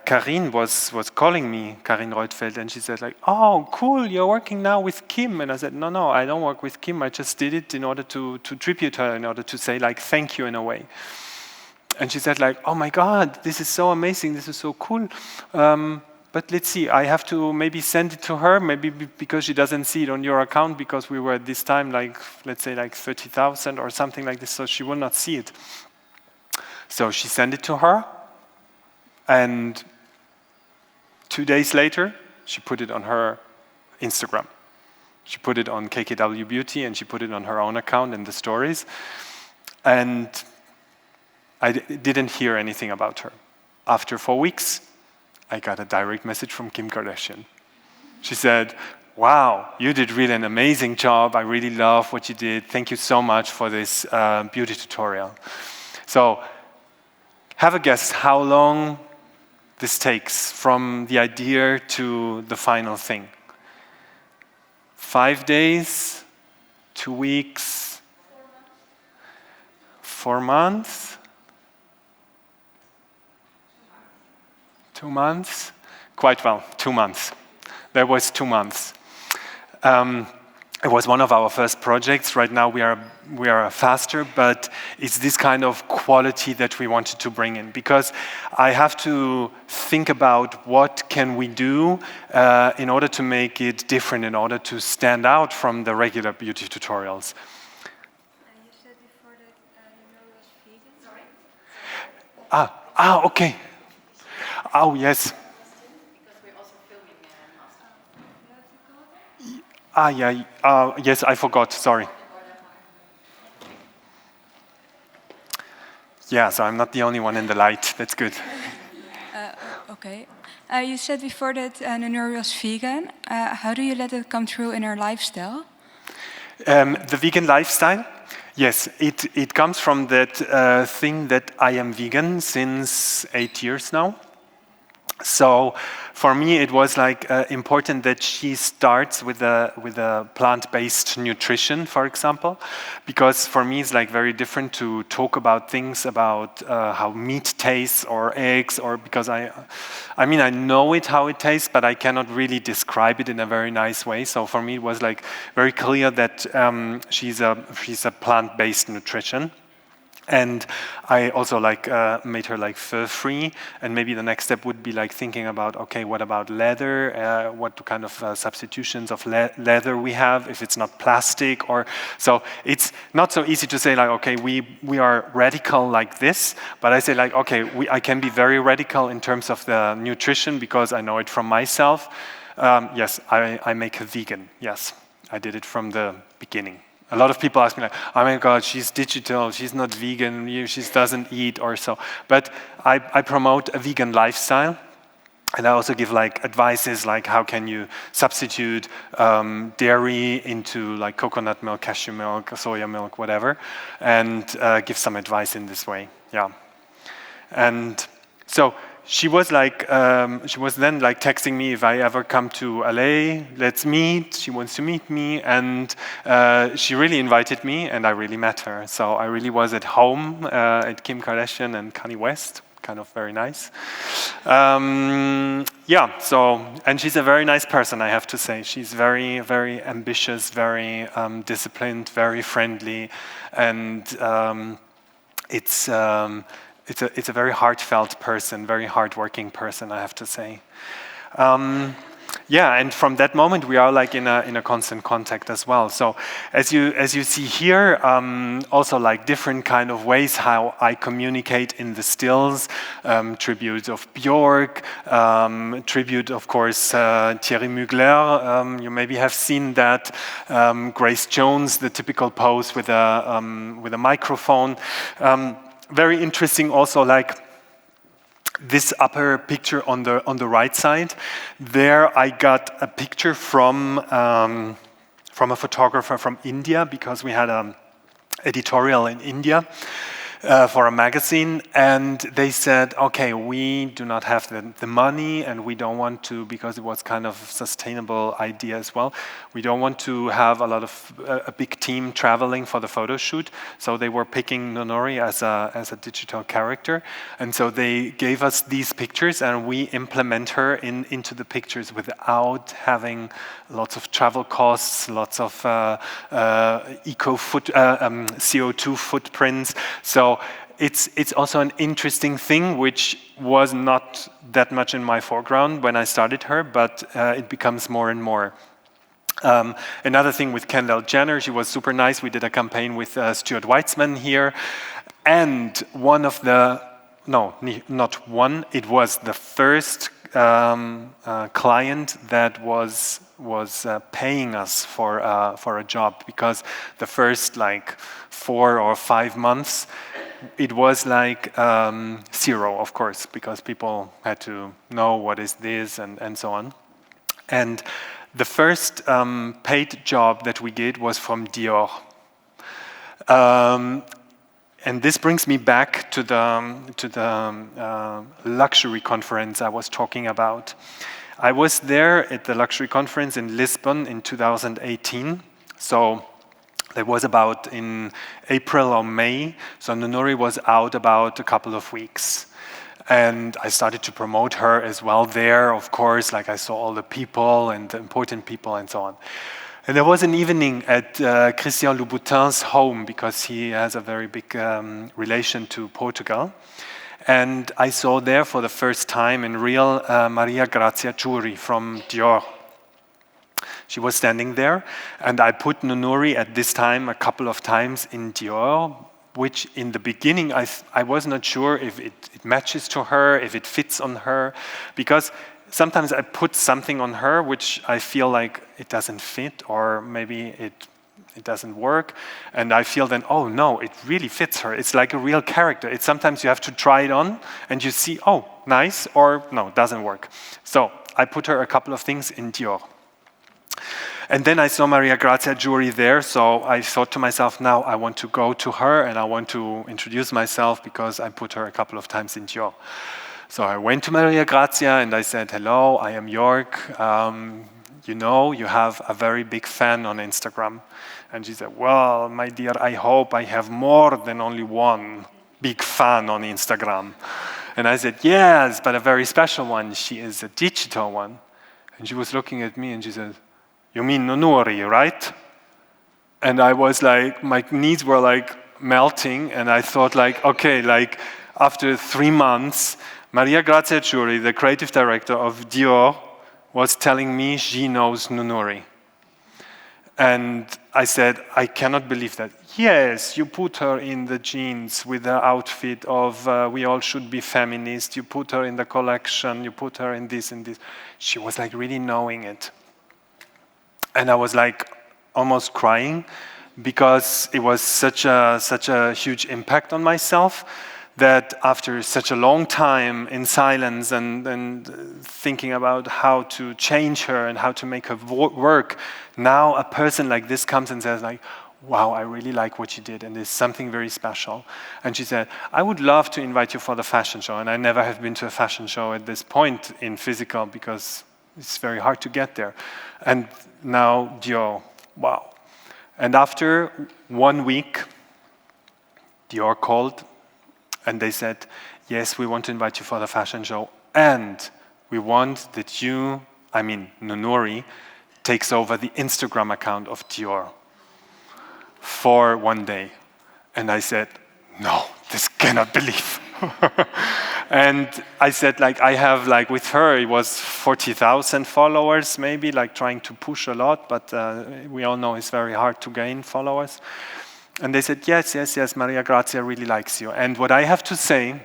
Karin was calling me, Karin Reutfeld, and she said like, "Oh, cool, you're working now with Kim." And I said, no, I don't work with Kim. I just did it in order to tribute her, in order to say like thank you in a way. And she said like, "Oh my God, this is so amazing, this is so cool. But let's see, I have to maybe send it to her, maybe because she doesn't see it on your account, because we were at this time like, let's say like 30,000 or something like this, so she will not see it." So she sent it to her, and 2 days later, she put it on her Instagram. She put it on KKW Beauty, and she put it on her own account in the stories. And I didn't hear anything about her. After 4 weeks, I got a direct message from Kim Kardashian. She said, "Wow, you did really an amazing job. I really love what you did. Thank you so much for this beauty tutorial." So have a guess how long this takes from the idea to the final thing. 5 days, 2 weeks, 4 months, 2 months? Quite well, 2 months. That was 2 months. It was one of our first projects. Right now we are faster, but it's this kind of quality that we wanted to bring in, because I have to think about what can we do in order to make it different, in order to stand out from the regular beauty tutorials. You said before that Noonoouri was vegan. Sorry. Okay. Oh, yes. Because we're also filming Yeah. Yes, I forgot. Sorry. Yeah, so I'm not the only one in the light. That's good. Okay. You said before that Noonoouri was vegan. How do you let it come through in her lifestyle? The vegan lifestyle? Yes, it comes from that thing that I am vegan since 8 years now. So for me, it was like important that she starts with a plant-based nutrition, for example, because for me it's like very different to talk about things about how meat tastes or eggs, or because I mean I know it how it tastes, but I cannot really describe it in a very nice way. So for me it was like very clear that she's a plant-based nutrition. And I also like made her like fur-free, and maybe the next step would be like thinking about, okay, what about leather? What kind of substitutions of leather we have, if it's not plastic, or so it's not so easy to say like, okay, we are radical like this, but I say like, okay, I can be very radical in terms of the nutrition because I know it from myself. Yes, I make her vegan. Yes, I did it from the beginning. A lot of people ask me like, "Oh my God, she's digital, she's not vegan, she doesn't eat or so." But I promote a vegan lifestyle, and I also give like advices like how can you substitute dairy into like coconut milk, cashew milk, soya milk, whatever, and give some advice in this way. Yeah, and so. She was then like texting me if I ever come to LA, let's meet. She wants to meet me, and she really invited me, and I really met her. So I really was at home at Kim Kardashian and Kanye West. kind of very nice. Yeah, so, and she's a very nice person, I have to say. She's very, very ambitious, very disciplined, very friendly, and it's a very heartfelt person, very hardworking person, I have to say. Yeah, and from that moment we are like in a constant contact as well. So as you see here, also like different kind of ways how I communicate in the stills. Tribute of Björk, tribute of course Thierry Mugler. You maybe have seen that. Grace Jones, the typical pose with a microphone. Very interesting also, like this upper picture on the right side. There I got a picture from a photographer from India, because we had an editorial in India for a magazine, and they said, okay, we do not have the money, and we don't want to, because it was kind of a sustainable idea as well, we don't want to have a big team traveling for the photo shoot. So they were picking Noonoouri as a digital character, and so they gave us these pictures, and we implement her into the pictures without having lots of travel costs, lots of CO2 footprints. So it's also an interesting thing, which was not that much in my foreground when I started her, but it becomes more and more. Another thing with Kendall Jenner, she was super nice. We did a campaign with Stuart Weitzman here, and one of the, no, not one, it was the first client that was paying us for a job, because the first like 4 or 5 months it was like zero, of course, because people had to know what is this and so on. And the first paid job that we did was from Dior. And this brings me back to the luxury conference I was talking about. I was there at the luxury conference in Lisbon in 2018. So that was about in April or May. So Noonoouri was out about a couple of weeks. And I started to promote her as well there, of course, like I saw all the people and the important people and so on. And there was an evening at Christian Louboutin's home, because he has a very big relation to Portugal. And I saw there for the first time in real Maria Grazia Giuri from Dior. She was standing there, and I put Noonoouri at this time a couple of times in Dior, which in the beginning I was not sure if it matches to her, if it fits on her, because sometimes I put something on her which I feel like it doesn't fit, or maybe it doesn't work, and I feel then, oh no, it really fits her. It's like a real character. It's sometimes you have to try it on and you see, oh, nice, or no, doesn't work. So I put her a couple of things in Dior. And then I saw Maria Grazia Giuri there, so I thought to myself, now I want to go to her and I want to introduce myself, because I put her a couple of times in Dior. So I went to Maria Grazia and I said, hello, I am Joerg. You know, you have a very big fan on Instagram. And she said, well, my dear, I hope I have more than only one big fan on Instagram. And I said, yes, but a very special one. She is a digital one. And she was looking at me and she said, you mean Noonoouri, right? And I was like, my knees were like melting, and I thought like, okay, like after 3 months, Maria Grazia Giuri, the creative director of Dior, was telling me she knows Noonoouri. And I said, I cannot believe that. Yes, you put her in the jeans with the outfit of we all should be feminist. You put her in the collection. You put her in this and this. She was like really knowing it. And I was like almost crying, because it was such a huge impact on myself, that after such a long time in silence and thinking about how to change her and how to make her work, now a person like this comes and says like, wow, I really like what you did, and there's something very special. And she said, I would love to invite you for the fashion show. And I never have been to a fashion show at this point in physical, because it's very hard to get there. And now Dior, wow. And after 1 week, Dior called and they said, yes, we want to invite you for the fashion show, and we want that you, I mean Noonoouri, takes over the Instagram account of Dior for one day. And I said, no, this cannot believe. And I said, like, I have, like, with her, it was 40,000 followers, maybe, like, trying to push a lot, but we all know it's very hard to gain followers. And they said, yes, Maria Grazia really likes you. And what I have to say,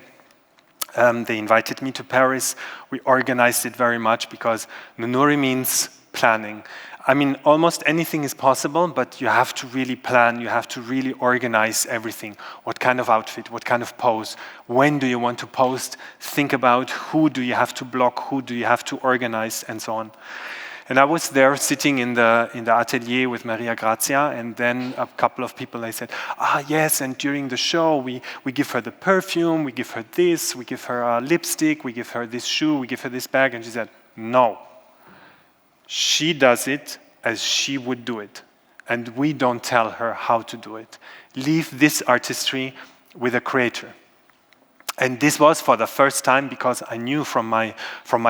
they invited me to Paris. We organized it very much because Noonoouri means planning. I mean, almost anything is possible, but you have to really plan, you have to really organize everything. What kind of outfit, what kind of pose, when do you want to post, think about who do you have to block, who do you have to organize, and so on. And I was there sitting in the atelier with Maria Grazia, and then a couple of people, they said, yes, and during the show, we give her the perfume, we give her this, we give her a lipstick, we give her this shoe, we give her this bag, and she said, no. She does it as she would do it, and we don't tell her how to do it. Leave this artistry with a creator. And this was for the first time because I knew from my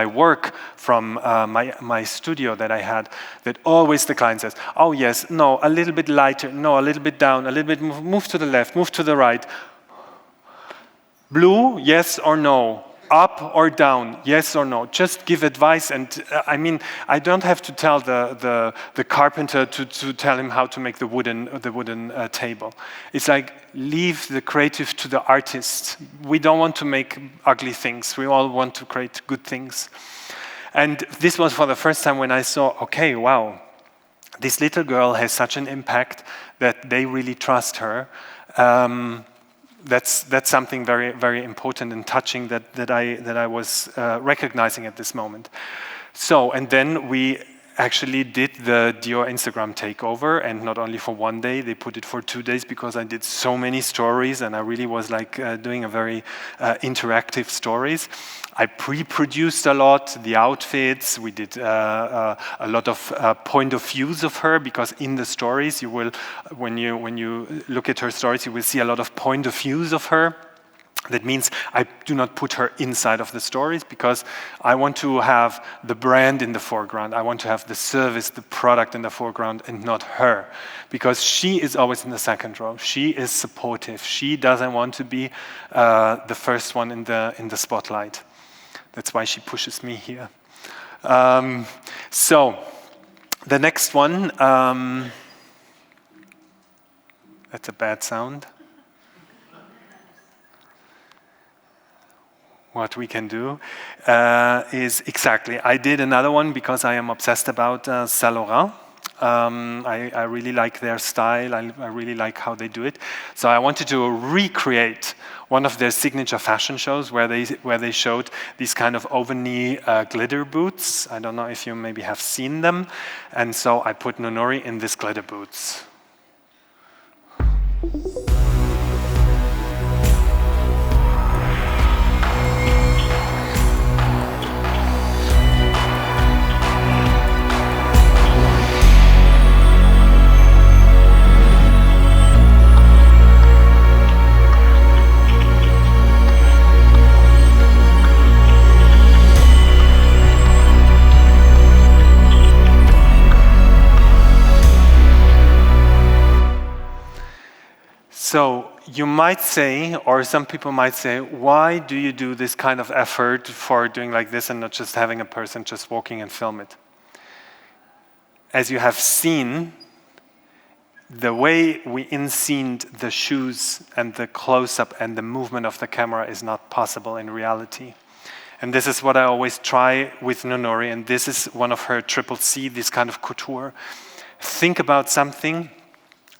work, from my studio that I had, that always the client says, oh yes, no, a little bit lighter, no, a little bit down, a little bit move to the left, move to the right. Blue, yes or no? Up or down, yes or no? Just give advice. And I mean, I don't have to tell the carpenter to tell him how to make the wooden table. It's like, leave the creative to the artist. We don't want to make ugly things. We all want to create good things. And this was for the first time when I saw, okay, wow, this little girl has such an impact that they really trust her. That's something very, very important and touching that I was recognizing at this moment. So, and then we actually did the Dior Instagram takeover, and not only for one day, they put it for 2 days because I did so many stories, and I really was like doing a very interactive stories. I pre-produced a lot, the outfits, we did a lot of point of views of her, because in the stories, you will, when you look at her stories, you will see a lot of point of views of her. That means I do not put her inside of the stories because I want to have the brand in the foreground. I want to have the service, the product in the foreground, and not her, because she is always in the second row. She is supportive. She doesn't want to be the first one in the spotlight. That's why she pushes me here. So the next one, that's a bad sound. What we can do is exactly, I did another one because I am obsessed about Saint Laurent. I really like their style, I really like how they do it. So I wanted to recreate one of their signature fashion shows where they showed these kind of over-knee glitter boots. I don't know if you maybe have seen them. And so I put Noonoouri in these glitter boots. So you might say, or some people might say, why do you do this kind of effort for doing like this and not just having a person just walking and film it? As you have seen, the way we in-scened the shoes and the close-up and the movement of the camera is not possible in reality. And this is what I always try with Noonoouri, and this is one of her triple C, this kind of couture. Think about something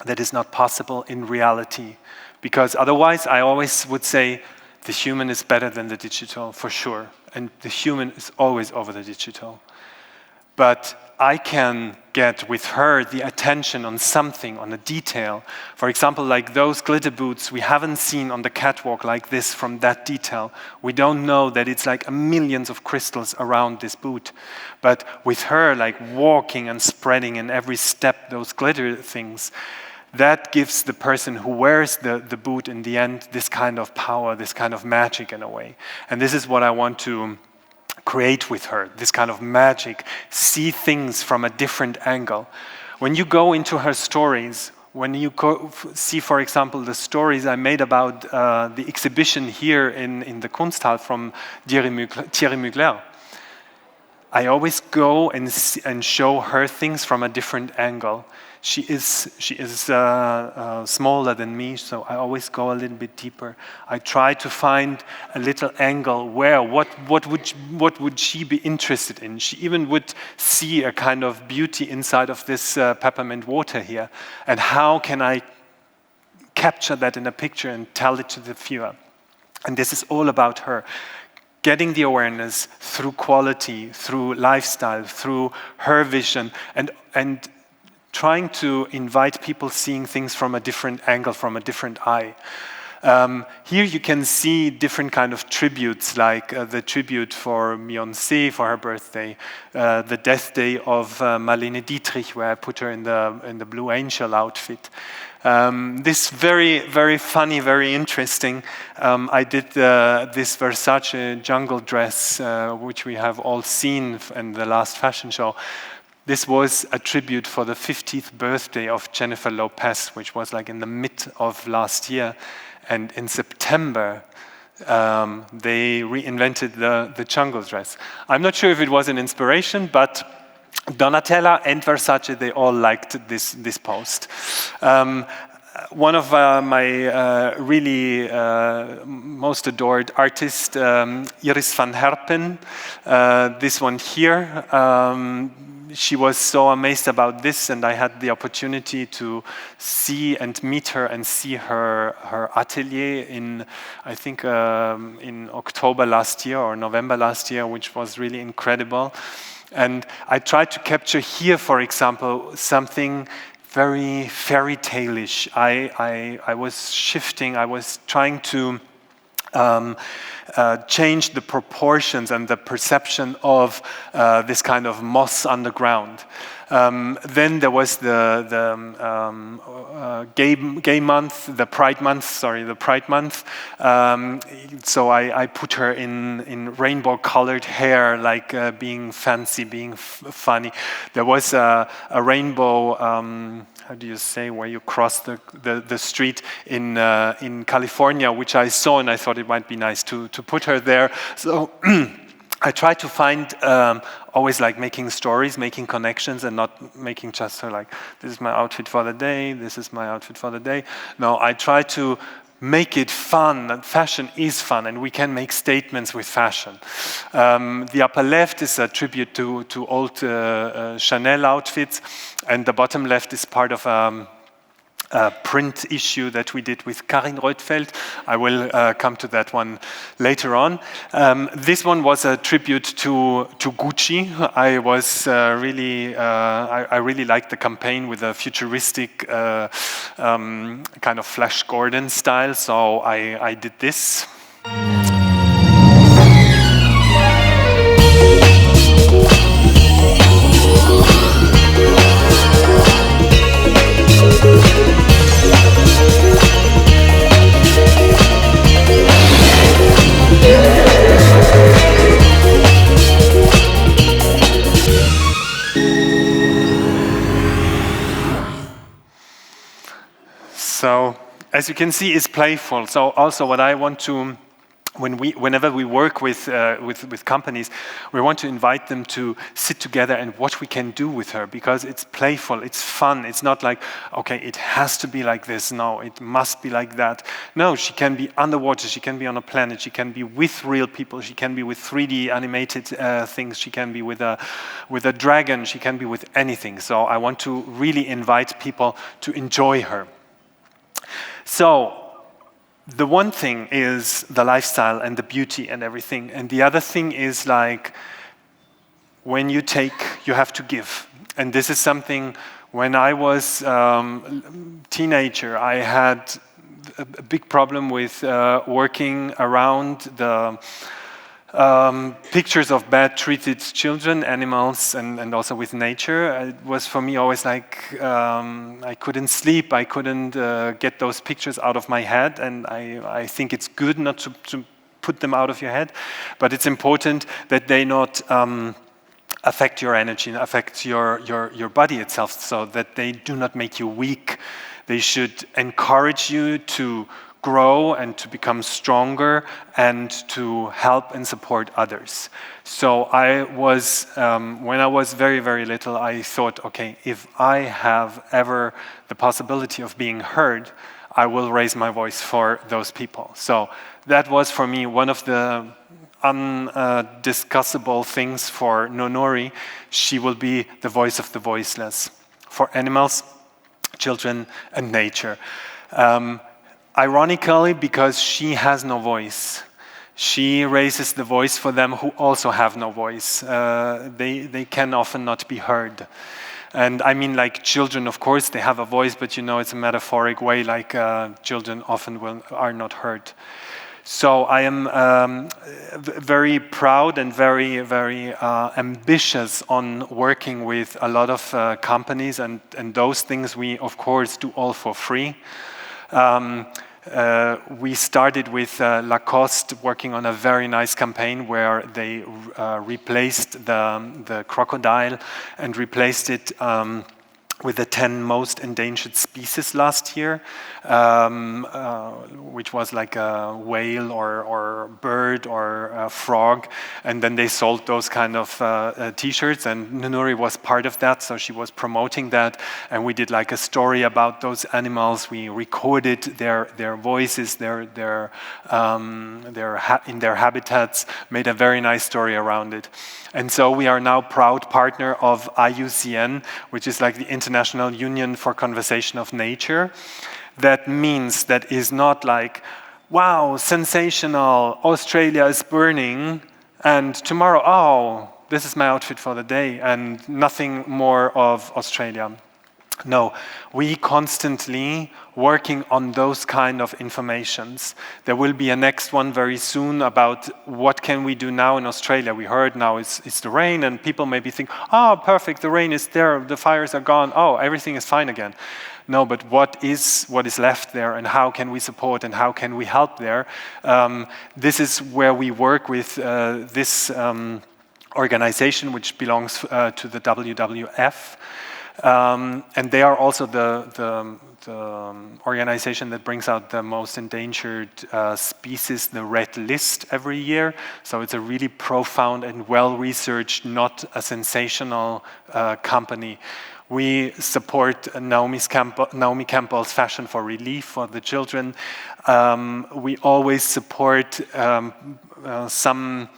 that is not possible in reality. Because otherwise, I always would say, the human is better than the digital, for sure. And the human is always over the digital. But I can get with her the attention on something, on a detail. For example, like those glitter boots, we haven't seen on the catwalk like this from that detail. We don't know that it's like millions of crystals around this boot. But with her, like walking and spreading in every step, those glitter things, that gives the person who wears the boot in the end this kind of power, this kind of magic in a way. And this is what I want to create with her, this kind of magic, see things from a different angle. When you go into her stories, when you see, for example, the stories I made about the exhibition here in the Kunsthal from Thierry Mugler, I always go and show her things from a different angle. She is smaller than me, so I always go a little bit deeper. I try to find a little angle where, what would she be interested in? She even would see a kind of beauty inside of this peppermint water here. And how can I capture that in a picture and tell it to the viewer? And this is all about her. Getting the awareness through quality, through lifestyle, through her vision, and trying to invite people seeing things from a different angle, from a different eye. Here you can see different kind of tributes, like the tribute for Beyoncé for her birthday, the death day of Marlene Dietrich, where I put her in the Blue Angel outfit. This very, very funny, very interesting. I did this Versace jungle dress, which we have all seen in the last fashion show. This was a tribute for the 50th birthday of Jennifer Lopez, which was like in the mid of last year. And in September, they reinvented the jungle dress. I'm not sure if it was an inspiration, but Donatella and Versace, they all liked this post. One of my really most adored artists, Iris van Herpen, this one here, she was so amazed about this, and I had the opportunity to see and meet her and see her atelier in, I think, in October last year or November last year, which was really incredible. And I tried to capture here, for example, something very fairy tale-ish. I was shifting, I was trying to change the proportions and the perception of this kind of moss underground. Then there was the gay month, the Pride month. So I put her in rainbow-colored hair, like being fancy, being funny. There was a rainbow. How do you say, where you cross the street in California, which I saw and I thought it might be nice to put her there. So I try to find always like making stories, making connections, and not making just her like, this is my outfit for the day, this is my outfit for the day. No, I try to make it fun, and fashion is fun, and we can make statements with fashion. The upper left is a tribute to old Chanel outfits, and the bottom left is part of a print issue that we did with Karin Reutfeld. I will come to that one later on. This one was a tribute to Gucci. I was I really liked the campaign with a futuristic kind of Flash Gordon style, so I did this. So, as you can see, it's playful. So also what I want to, whenever we work with companies, we want to invite them to sit together and what we can do with her, because it's playful, it's fun. It's not like, okay, it has to be like this. No, it must be like that. No, she can be underwater, she can be on a planet, she can be with real people, she can be with 3D animated things, she can be with a dragon, she can be with anything. So I want to really invite people to enjoy her. So, the one thing is the lifestyle and the beauty and everything. And the other thing is like, when you take, you have to give. And this is something, when I was teenager, I had a big problem with working around pictures of bad treated children, animals, and also with nature. It was for me always like I couldn't sleep, I couldn't get those pictures out of my head, and I think it's good not to put them out of your head, but it's important that they not affect your energy, affect your body itself, so that they do not make you weak. They should encourage you to grow and to become stronger and to help and support others. So I was, when I was very, very little, I thought, okay, if I have ever the possibility of being heard, I will raise my voice for those people. So that was for me one of the undiscussable things for Noonoouri. She will be the voice of the voiceless for animals, children, and nature. Ironically, because she has no voice, she raises the voice for them who also have no voice. They can often not be heard. And I mean, like children, of course, they have a voice, but you know, it's a metaphoric way, like children often are not heard. So I am very proud and very, very ambitious on working with a lot of companies, and those things we, of course, do all for free. We started with Lacoste working on a very nice campaign where they replaced the crocodile and replaced it with the 10 most endangered species last year, which was like a whale or bird or a frog, and then they sold those kind of t-shirts, and Noonoouri was part of that, so she was promoting that, and we did like a story about those animals. We recorded their voices, in their habitats, made a very nice story around it. And so we are now proud partner of IUCN, which is like the International Union for Conservation of Nature. That means that is not like, wow, sensational, Australia is burning, and tomorrow, oh, this is my outfit for the day, and nothing more of Australia. No, we constantly working on those kind of informations. There will be a next one very soon about what can we do now in Australia. We heard now it's the rain, and people maybe think, oh, perfect, the rain is there, the fires are gone, oh, everything is fine again. No, but what is left there, and how can we support, and how can we help there? This is where we work with this organization, which belongs to the WWF. And they are also the organization that brings out the most endangered species, the Red List, every year. So it's a really profound and well-researched, not a sensational company. We support Naomi Campbell's Fashion for Relief for the children. We always support some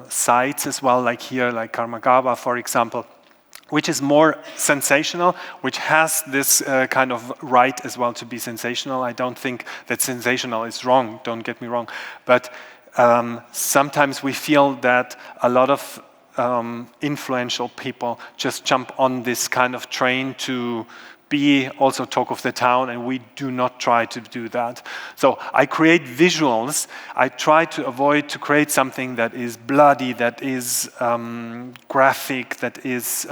sites as well, like here, like Karmagaba, for example, which is more sensational, which has this kind of right as well to be sensational. I don't think that sensational is wrong, don't get me wrong. But sometimes we feel that a lot of influential people just jump on this kind of train to be also talk of the town, and we do not try to do that. So I create visuals. I try to avoid to create something that is bloody, that is graphic, that is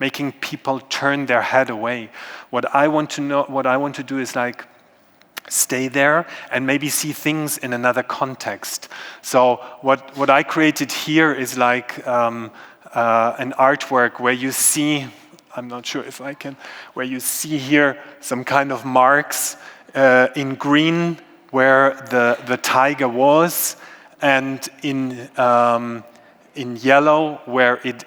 making people turn their head away. What I want to do is like stay there and maybe see things in another context. So what I created here is like an artwork where you see, I'm not sure if I can, where you see here some kind of marks in green where the tiger was, and in yellow where it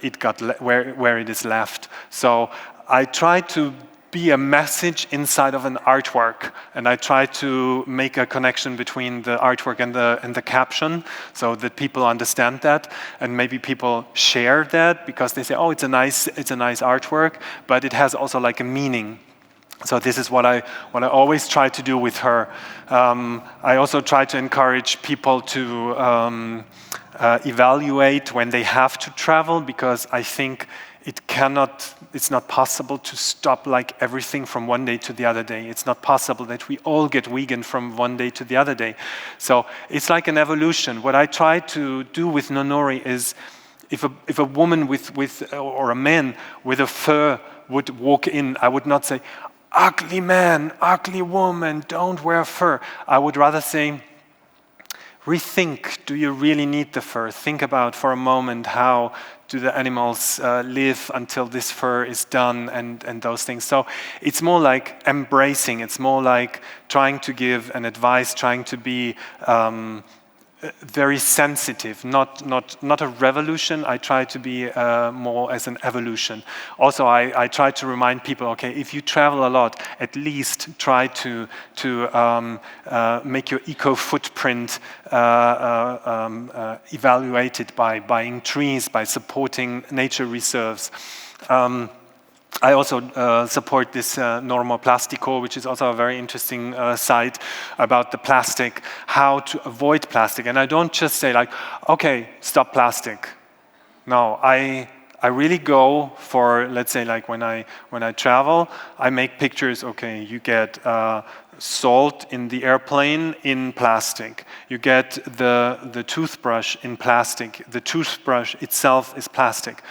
is left. So I try to be a message inside of an artwork, and I try to make a connection between the artwork and the caption, so that people understand that, and maybe people share that because they say, oh, it's a nice artwork, but it has also like a meaning. So this is what I always try to do with her. I also try to encourage people to evaluate when they have to travel, because I think it's not possible to stop like everything from one day to the other day. It's not possible that we all get vegan from one day to the other day. So it's like an evolution. What I try to do with Noonoouri is, if a woman or a man with a fur would walk in, I would not say, ugly man, ugly woman, don't wear fur. I would rather say, rethink, do you really need the fur? Think about for a moment, how do the animals live until this fur is done, and those things. So it's more like embracing, it's more like trying to give an advice, trying to be very sensitive, not a revolution. I try to be more as an evolution. Also, I try to remind people, okay, if you travel a lot, at least try to make your eco footprint evaluated by buying trees, by supporting nature reserves. I also support this Norma Plastico, which is also a very interesting site about the plastic, how to avoid plastic. And I don't just say like, okay, stop plastic. No, I really go for, let's say, like when I travel, I make pictures. Okay, you get salt in the airplane in plastic. You get the toothbrush in plastic. The toothbrush itself is plastic.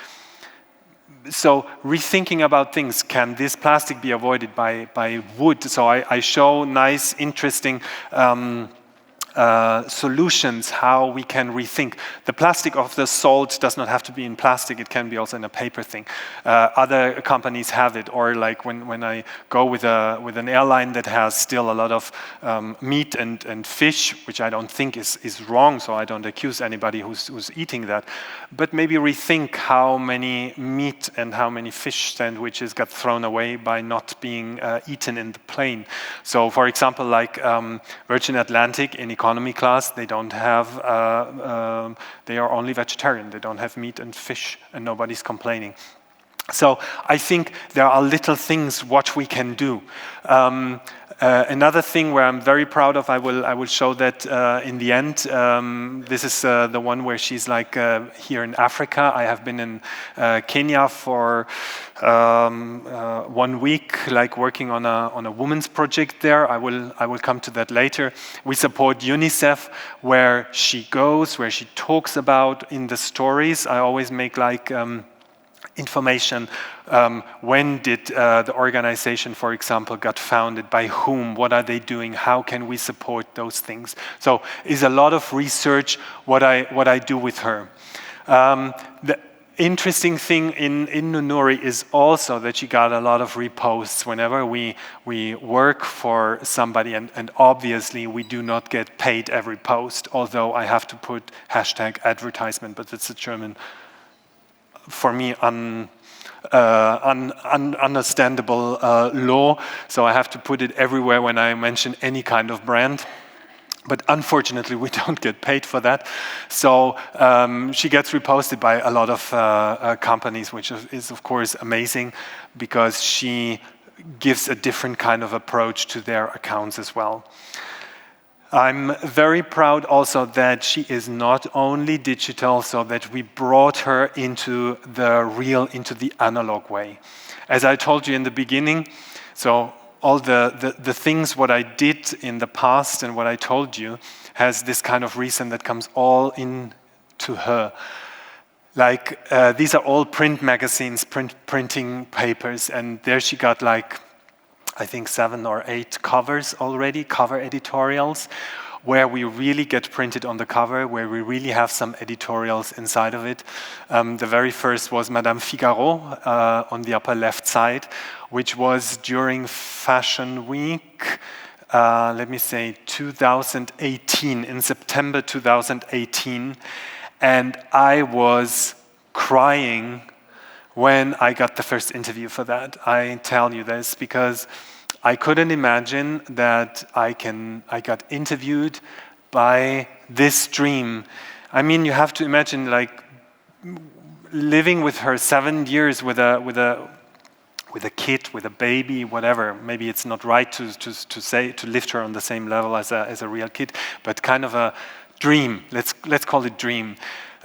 So rethinking about things, can this plastic be avoided by wood? So I show nice, interesting solutions how we can rethink. The plastic of the salt does not have to be in plastic, it can be also in a paper thing. Other companies have it, or like when I go with an airline that has still a lot of meat and fish, which I don't think is wrong, so I don't accuse anybody who's eating that, but maybe rethink how many meat and how many fish sandwiches got thrown away by not being eaten in the plane. So for example, like Virgin Atlantic in economy class, they don't have, they are only vegetarian. They don't have meat and fish, and nobody's complaining. So I think there are little things what we can do. Another thing where I'm very proud of, I will show that in the end. This is the one where she's like here in Africa. I have been in Kenya for 1 week, like working on a women's project there. I will come to that later. We support UNICEF, where she goes, where she talks about in the stories. I always make like information. When did the organization, for example, got founded? By whom? What are they doing? How can we support those things? So is a lot of research what I do with her. The interesting thing in Noonoouri is also that she got a lot of reposts whenever we work for somebody, and obviously we do not get paid every post, although I have to put #advertisement, but it's a German, for me, understandable law, so I have to put it everywhere when I mention any kind of brand. But unfortunately, we don't get paid for that. So she gets reposted by a lot of companies, which is of course amazing, because she gives a different kind of approach to their accounts as well. I'm very proud also that she is not only digital, so that we brought her into the analog way. As I told you in the beginning, so all the things what I did in the past and what I told you has this kind of reason that comes all into her. Like these are all print magazines, printing papers, and there she got like, I think 7 or 8 covers already, cover editorials, where we really get printed on the cover, where we really have some editorials inside of it. The very first was Madame Figaro on the upper left side, which was during Fashion Week, let me say 2018, in September 2018. And I was crying when I got the first interview for that. I tell you this because I couldn't imagine that I got interviewed by this dream. I mean, you have to imagine like living with her 7 years with a kid, with a baby, whatever. Maybe it's not right to lift her on the same level as a real kid, but kind of a dream. Let's call it dream.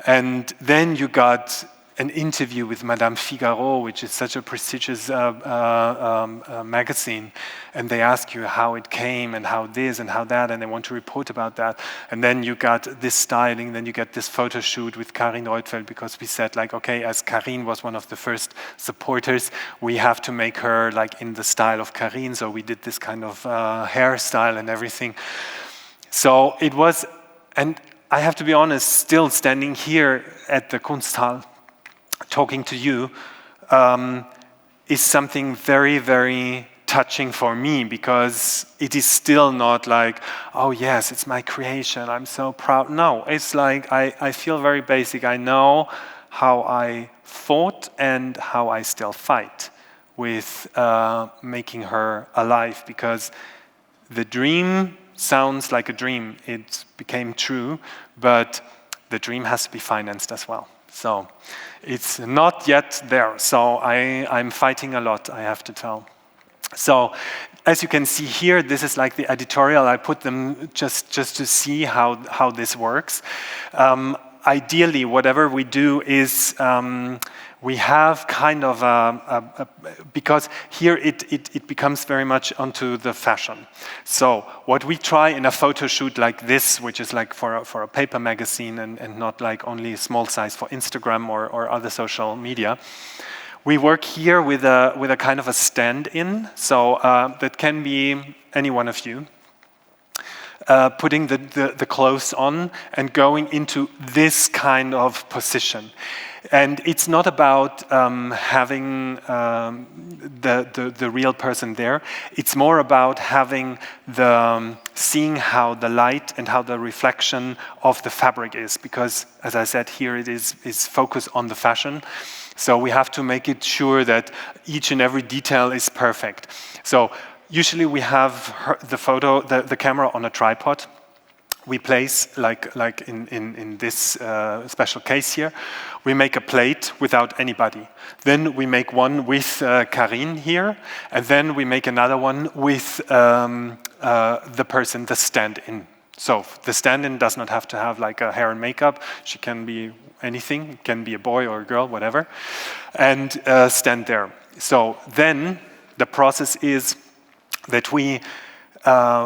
And then you got an interview with Madame Figaro, which is such a prestigious magazine, and they ask you how it came and how this and how that, and they want to report about that. And then you got this styling, then you get this photo shoot with Karin Reutfeld, because we said like, okay, as Karin was one of the first supporters, we have to make her like in the style of Karin, so we did this kind of hairstyle and everything. So it was, and I have to be honest, still standing here at the Kunsthal, talking to you, is something very, very touching for me, because it is still not like, oh yes, it's my creation, I'm so proud. No, it's like I feel very basic. I know how I fought and how I still fight with making her alive, because the dream sounds like a dream. It became true, but the dream has to be financed as well. So it's not yet there. So I'm fighting a lot, I have to tell. So as you can see here, this is like the editorial. I put them just to see how this works. Ideally, whatever we do is we have kind of because here it becomes very much onto the fashion. So what we try in a photo shoot like this, which is like for a paper magazine and not like only a small size for Instagram or other social media, we work here with a kind of a stand-in. So that can be any one of you. Putting the clothes on and going into this kind of position. And it's not about having the real person there. It's more about having seeing how the light and how the reflection of the fabric is. Because, as I said, here it is focused on the fashion. So we have to make it sure that each and every detail is perfect. So usually we have the camera on a tripod. We place, like in this special case here, we make a plate without anybody. Then we make one with Karin here, and then we make another one with the person, the stand-in. So the stand-in does not have to have like a hair and makeup. She can be anything, it can be a boy or a girl, whatever, and stand there. So then the process is that we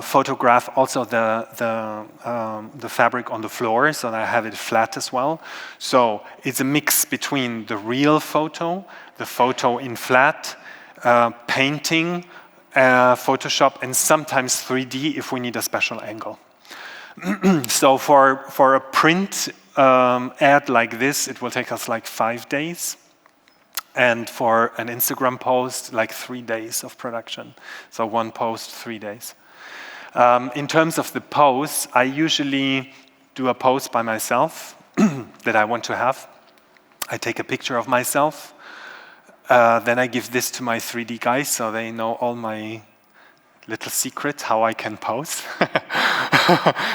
photograph also the fabric on the floor, so that I have it flat as well. So it's a mix between the real photo, the photo in flat, painting, Photoshop, and sometimes 3D if we need a special angle. So for a print ad like this, it will take us like 5 days. And for an Instagram post, like 3 days of production. So one post, 3 days. In terms of the pose, I usually do a pose by myself that I want to have. I take a picture of myself. Then I give this to my 3D guys, so they know all my little secrets, how I can pose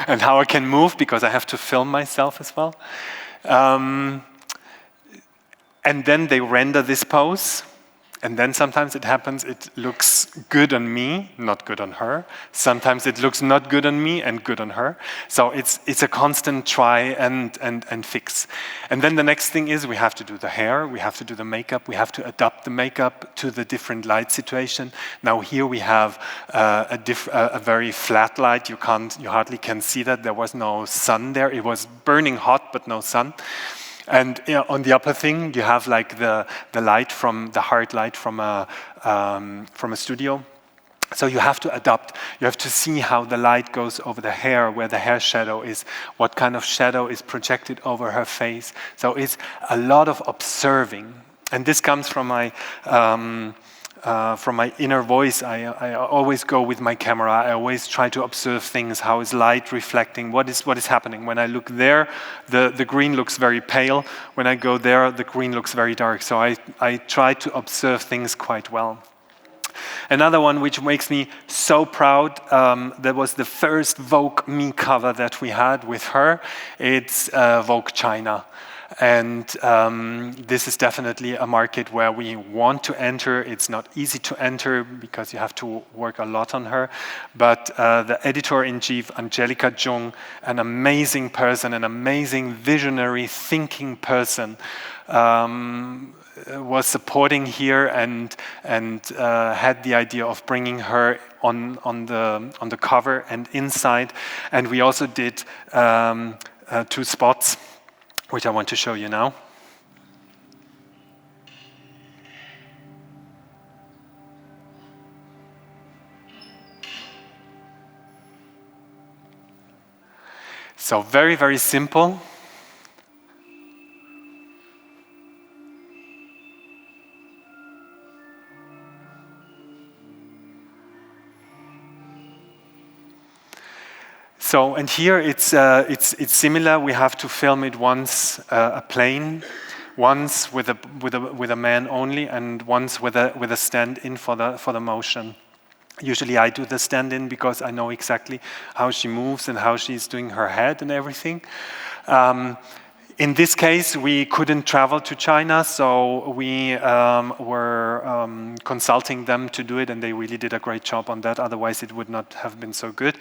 and how I can move, because I have to film myself as well. And then they render this pose, and then sometimes it happens, it looks good on me, not good on her. Sometimes it looks not good on me and good on her. So it's a constant try and fix. And then the next thing is we have to do the hair, we have to do the makeup, we have to adapt the makeup to the different light situation. Now here we have a very flat light. You hardly can see that. There was no sun there. It was burning hot, but no sun. And on the upper thing, you have like the light from the hard light from a studio. So you have to adapt. You have to see how the light goes over the hair, where the hair shadow is, what kind of shadow is projected over her face. So it's a lot of observing, and this comes from my inner voice. I always go with my camera. I always try to observe things. How is light reflecting? What is happening? When I look there, the green looks very pale. When I go there, the green looks very dark. So I try to observe things quite well. Another one which makes me so proud, that was the first Vogue Me cover that we had with her. It's Vogue China. And this is definitely a market where we want to enter. It's not easy to enter because you have to work a lot on her. But the editor-in-chief, Angelika Jung, an amazing person, an amazing visionary thinking person, was supporting here and had the idea of bringing her on the cover and inside. And we also did 2 spots, which I want to show you now. So very, very simple. So, and here it's similar. We have to film it once a plane, once with a man only, and once with a stand-in for the motion. Usually I do the stand-in because I know exactly how she moves and how she's doing her head and everything. In this case, we couldn't travel to China, so we were consulting them to do it, and they really did a great job on that. Otherwise, it would not have been so good.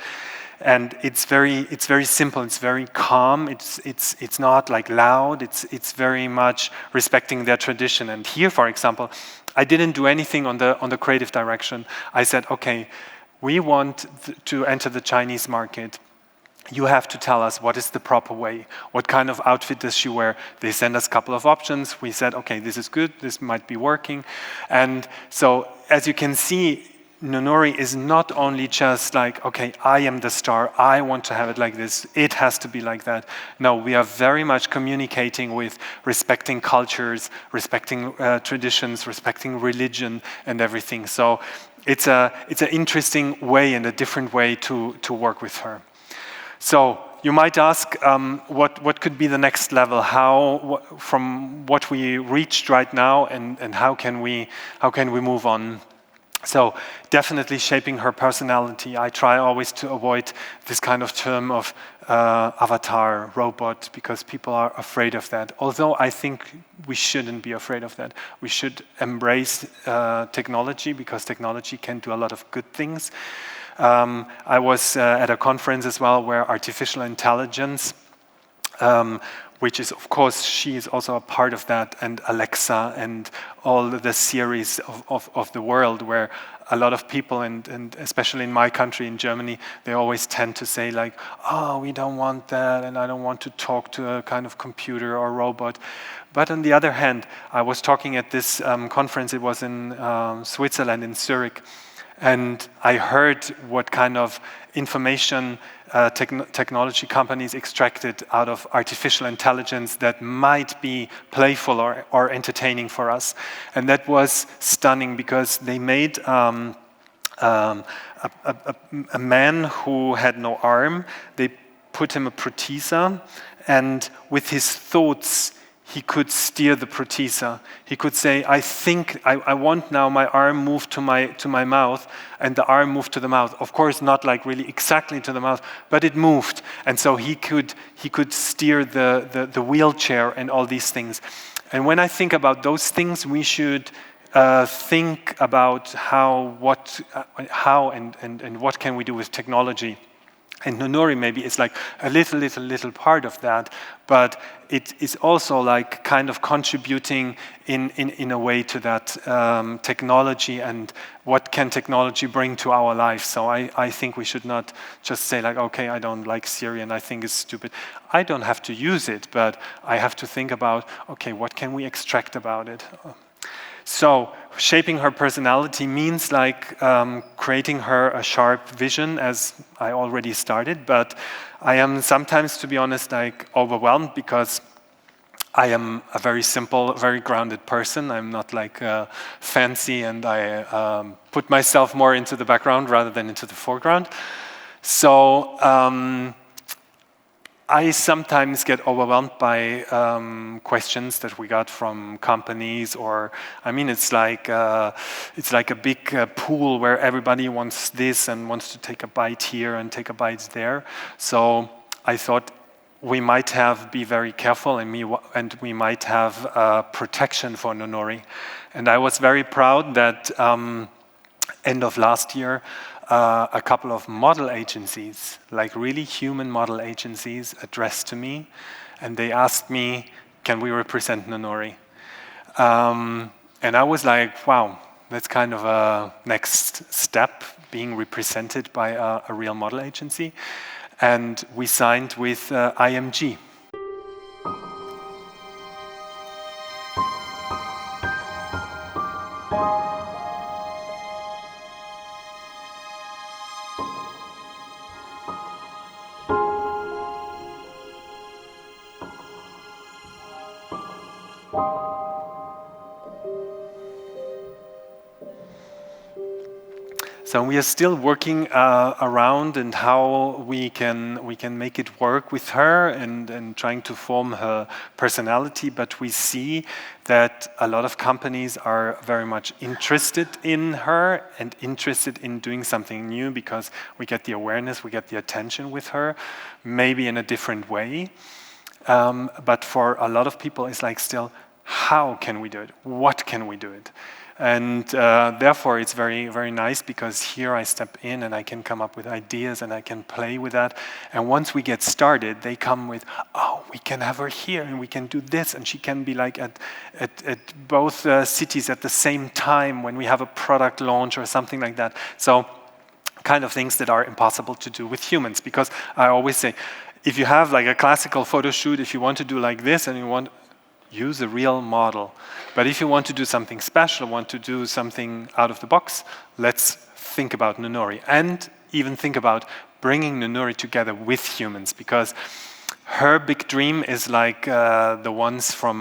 And it's very simple. It's very calm. It's not like loud. It's very much respecting their tradition. And here, for example, I didn't do anything on the creative direction. I said, okay, we want to enter the Chinese market. You have to tell us what is the proper way. What kind of outfit does she wear? They sent us a couple of options. We said, okay, this is good. This might be working. And so, as you can see, Noonoouri is not only just like, okay, I am the star, I want to have it like this, it has to be like that. No, we are very much communicating with respecting cultures, respecting traditions, respecting religion and everything. So it's an interesting way and a different way to work with her. So you might ask, what could be the next level? From what we reached right now, and how can we move on? So definitely shaping her personality. I try always to avoid this kind of term of avatar, robot, because people are afraid of that. Although I think we shouldn't be afraid of that. We should embrace technology, because technology can do a lot of good things. I was at a conference as well where artificial intelligence, which is, of course, she is also a part of that, and Alexa and all the series of the world, where a lot of people, and especially in my country, in Germany, they always tend to say like, oh, we don't want that, and I don't want to talk to a kind of computer or robot. But on the other hand, I was talking at this conference, it was in Switzerland, in Zurich, and I heard what kind of information technology companies extracted out of artificial intelligence that might be playful or entertaining for us. And that was stunning, because they made a man who had no arm. They put him a prothesia, and with his thoughts, he could steer the prothesia. He could say, I think I want now my arm moved to my mouth, and the arm moved to the mouth. Of course, not like really exactly to the mouth, but it moved. And so he could steer the wheelchair and all these things. And when I think about those things, we should think about how and what can we do with technology. And Noonoouri maybe is like a little part of that, but it is also like kind of contributing in a way to that technology, and what can technology bring to our life. So I think we should not just say like, okay, I don't like Siri and I think it's stupid. I don't have to use it, but I have to think about, okay, what can we extract about it? So shaping her personality means like creating her a sharp vision, as I already started, but I am sometimes, to be honest, like overwhelmed, because I am a very simple, very grounded person. I'm not like fancy, and I put myself more into the background rather than into the foreground. So I sometimes get overwhelmed by questions that we got from companies, or I mean, it's like a big pool where everybody wants this and wants to take a bite here and take a bite there. So I thought, we might be very careful, and we might have protection for Noonoouri. And I was very proud that end of last year, a couple of model agencies, like really human model agencies, addressed to me, and they asked me, can we represent Noonoouri? And I was like, wow, that's kind of a next step, being represented by a real model agency. And we signed with IMG. So we are still working around and how we can make it work with her and trying to form her personality. But we see that a lot of companies are very much interested in her and interested in doing something new because we get the awareness, we get the attention with her, maybe in a different way. But for a lot of people, it's like still, how can we do it? What can we do it? And therefore, it's very, very nice because here I step in and I can come up with ideas and I can play with that. And once we get started, they come with, oh, we can have her here and we can do this. And she can be like at both cities at the same time when we have a product launch or something like that. So kind of things that are impossible to do with humans. Because I always say, if you have like a classical photo shoot, if you want to do like this and you want use a real model. But if you want to do something special, want to do something out of the box, let's think about Noonoouri. And even think about bringing Noonoouri together with humans, because her big dream is like the ones from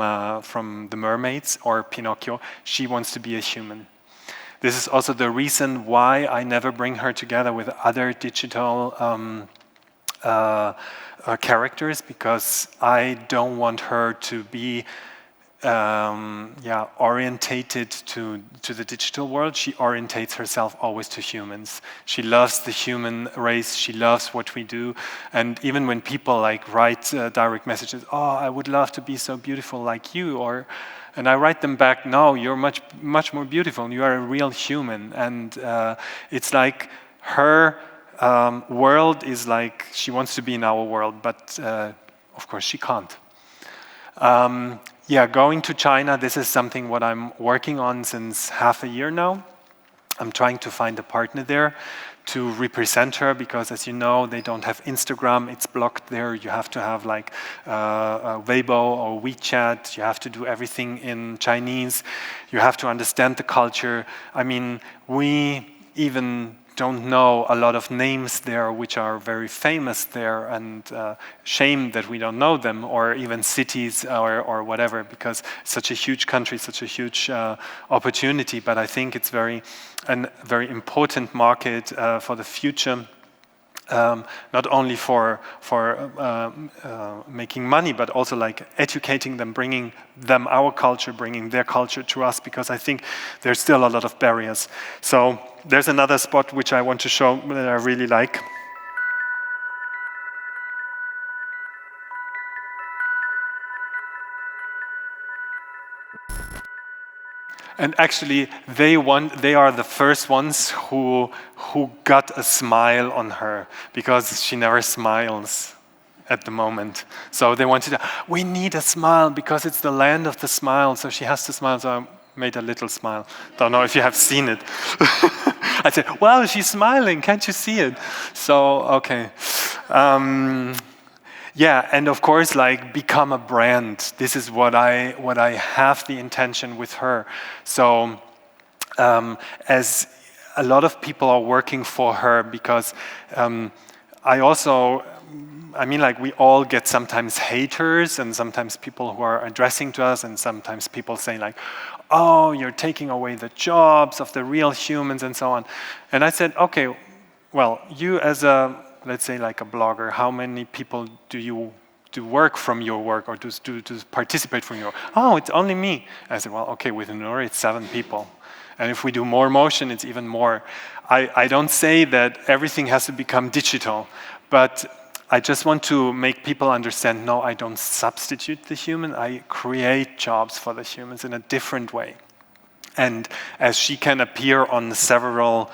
The Mermaids or Pinocchio. She wants to be a human. This is also the reason why I never bring her together with other digital characters, because I don't want her to be orientated to the digital world. She orientates herself always to humans. She loves the human race. She loves what we do. And even when people like write direct messages, oh, I would love to be so beautiful like you, and I write them back, no, you're much more beautiful. You are a real human. And it's like her world is like she wants to be in our world, but of course she can't. Going to China, this is something what I'm working on since half a year now. I'm trying to find a partner there to represent her, because as you know, they don't have Instagram, it's blocked there. You have to have like Weibo or WeChat. You have to do everything in Chinese. You have to understand the culture. I mean, we even don't know a lot of names there which are very famous there, and shame that we don't know them, or even cities or whatever, because it's such a huge country, such a huge opportunity. But I think it's a very important market for the future. Not only for making money, but also like educating them, bringing them our culture, bringing their culture to us, because I think there's still a lot of barriers. So there's another spot which I want to show that I really like. And actually, they are the first ones who got a smile on her, because she never smiles at the moment. So they wanted we need a smile because it's the land of the smile, so she has to smile. So I made a little smile. Don't know if you have seen it. I said, well, she's smiling, can't you see it? So, okay. And of course, like, become a brand. This is what I have the intention with her. So, as a lot of people are working for her, because we all get sometimes haters, and sometimes people who are addressing to us, and sometimes people saying like, oh, you're taking away the jobs of the real humans and so on. And I said, okay, well, you as let's say like a blogger, how many people do you work from your work, or do participate from your work? Oh, it's only me. I said, well, okay, with Noonoouri, it's 7 people. And if we do more motion, it's even more. I don't say that everything has to become digital, but I just want to make people understand, no, I don't substitute the human, I create jobs for the humans in a different way. And as she can appear on several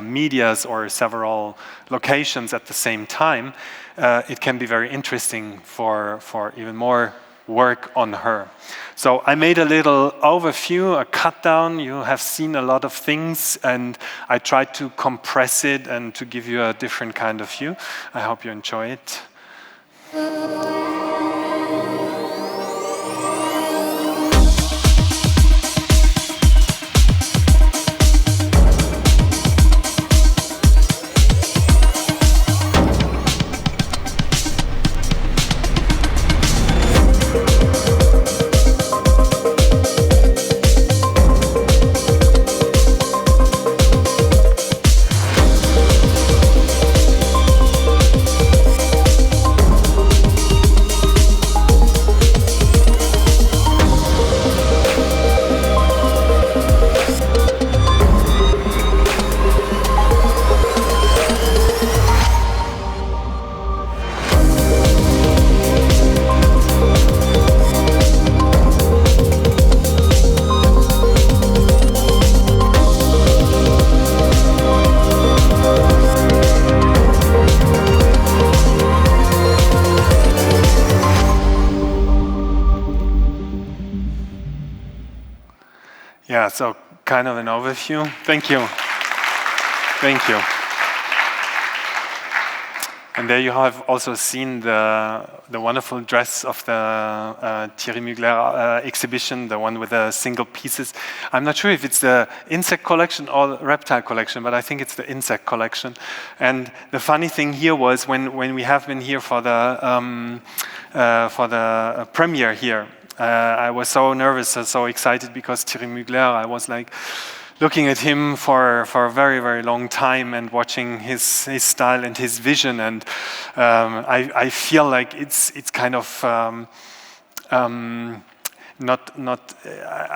medias or several locations at the same time, it can be very interesting for even more work on her. So I made a little overview, a cut down. You have seen a lot of things, and I tried to compress it and to give you a different kind of view. I hope you enjoy it. Yeah, so kind of an overview. Thank you. Thank you. And there you have also seen the wonderful dress of the Thierry Mugler exhibition, the one with the single pieces. I'm not sure if it's the insect collection or the reptile collection, but I think it's the insect collection. And the funny thing here was when we have been here for the premiere here, I was so nervous and so excited because Thierry Mugler, I was like looking at him for a very, very long time and watching his style and his vision, and I feel like it's kind of I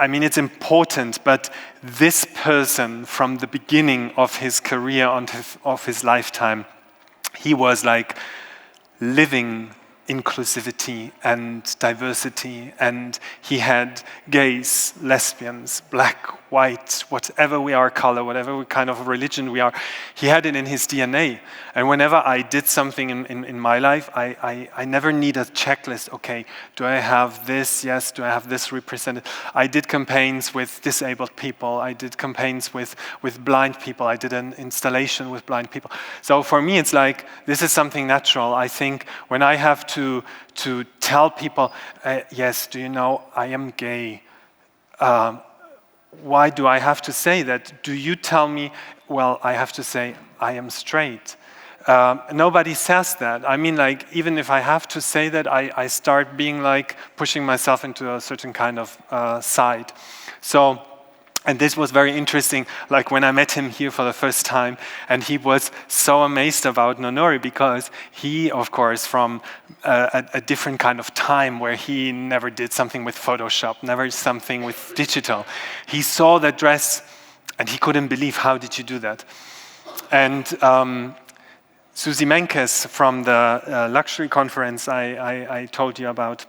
mean, it's important, but this person from the beginning of his career, of his lifetime, he was like living inclusivity and diversity, and he had gays, lesbians, black, white, whatever we are, color, whatever kind of religion we are, he had it in his DNA. And whenever I did something in my life, I never need a checklist. Okay, do I have this? Yes. Do I have this represented? I did campaigns with disabled people. I did campaigns with blind people. I did an installation with blind people. So for me, it's like, this is something natural. I think when I have to tell people, yes, do you know, I am gay. Why do I have to say that? Do you tell me, well, I have to say, I am straight. Nobody says that. I mean, like, even if I have to say that, I start being like pushing myself into a certain kind of side. So, and this was very interesting, like when I met him here for the first time, and he was so amazed about Noonoouri because he, of course, from a different kind of time where he never did something with Photoshop, never something with digital. He saw that dress and he couldn't believe, how did you do that? And Susie Menkes from the luxury conference I told you about,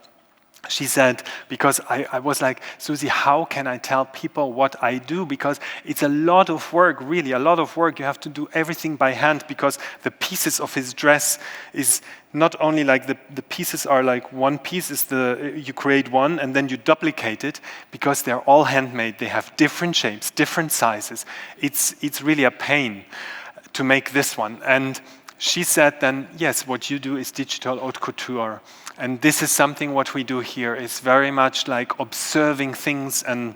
she said, because I was like, Susie, how can I tell people what I do? Because it's a lot of work, really, a lot of work. You have to do everything by hand because the pieces of his dress is not only like the pieces are like one piece, is you create one and then you duplicate it because they're all handmade. They have different shapes, different sizes. It's really a pain to make this one. And she said then, yes, what you do is digital haute couture. And this is something what we do here. It's very much like observing things and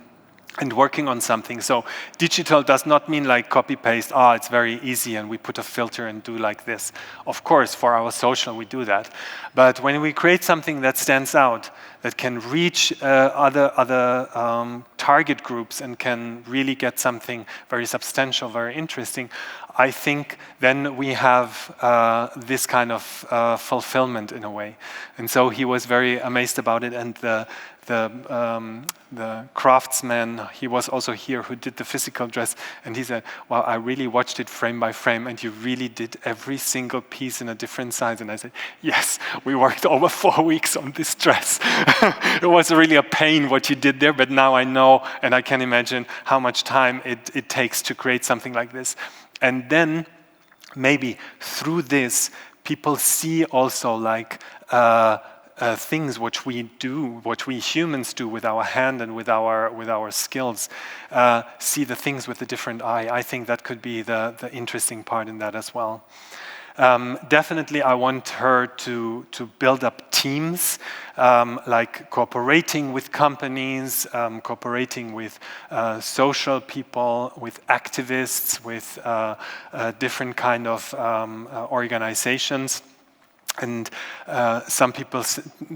working on something. So digital does not mean like copy-paste, it's very easy and we put a filter and do like this. Of course, for our social, we do that. But when we create something that stands out, that can reach other target groups and can really get something very substantial, very interesting, I think then we have this kind of fulfillment in a way. And so he was very amazed about it, and the craftsman, he was also here, who did the physical dress, and he said, well, I really watched it frame by frame, and you really did every single piece in a different size. And I said, yes, we worked over 4 weeks on this dress. It was really a pain what you did there, but now I know, and I can imagine how much time it takes to create something like this. And then maybe through this, people see also like things which we do, what we humans do with our hand and with our skills, see the things with a different eye. I think that could be the interesting part in that as well. Definitely, I want her to build up teams, like cooperating with companies, cooperating with social people, with activists, with different kind of organizations. And some people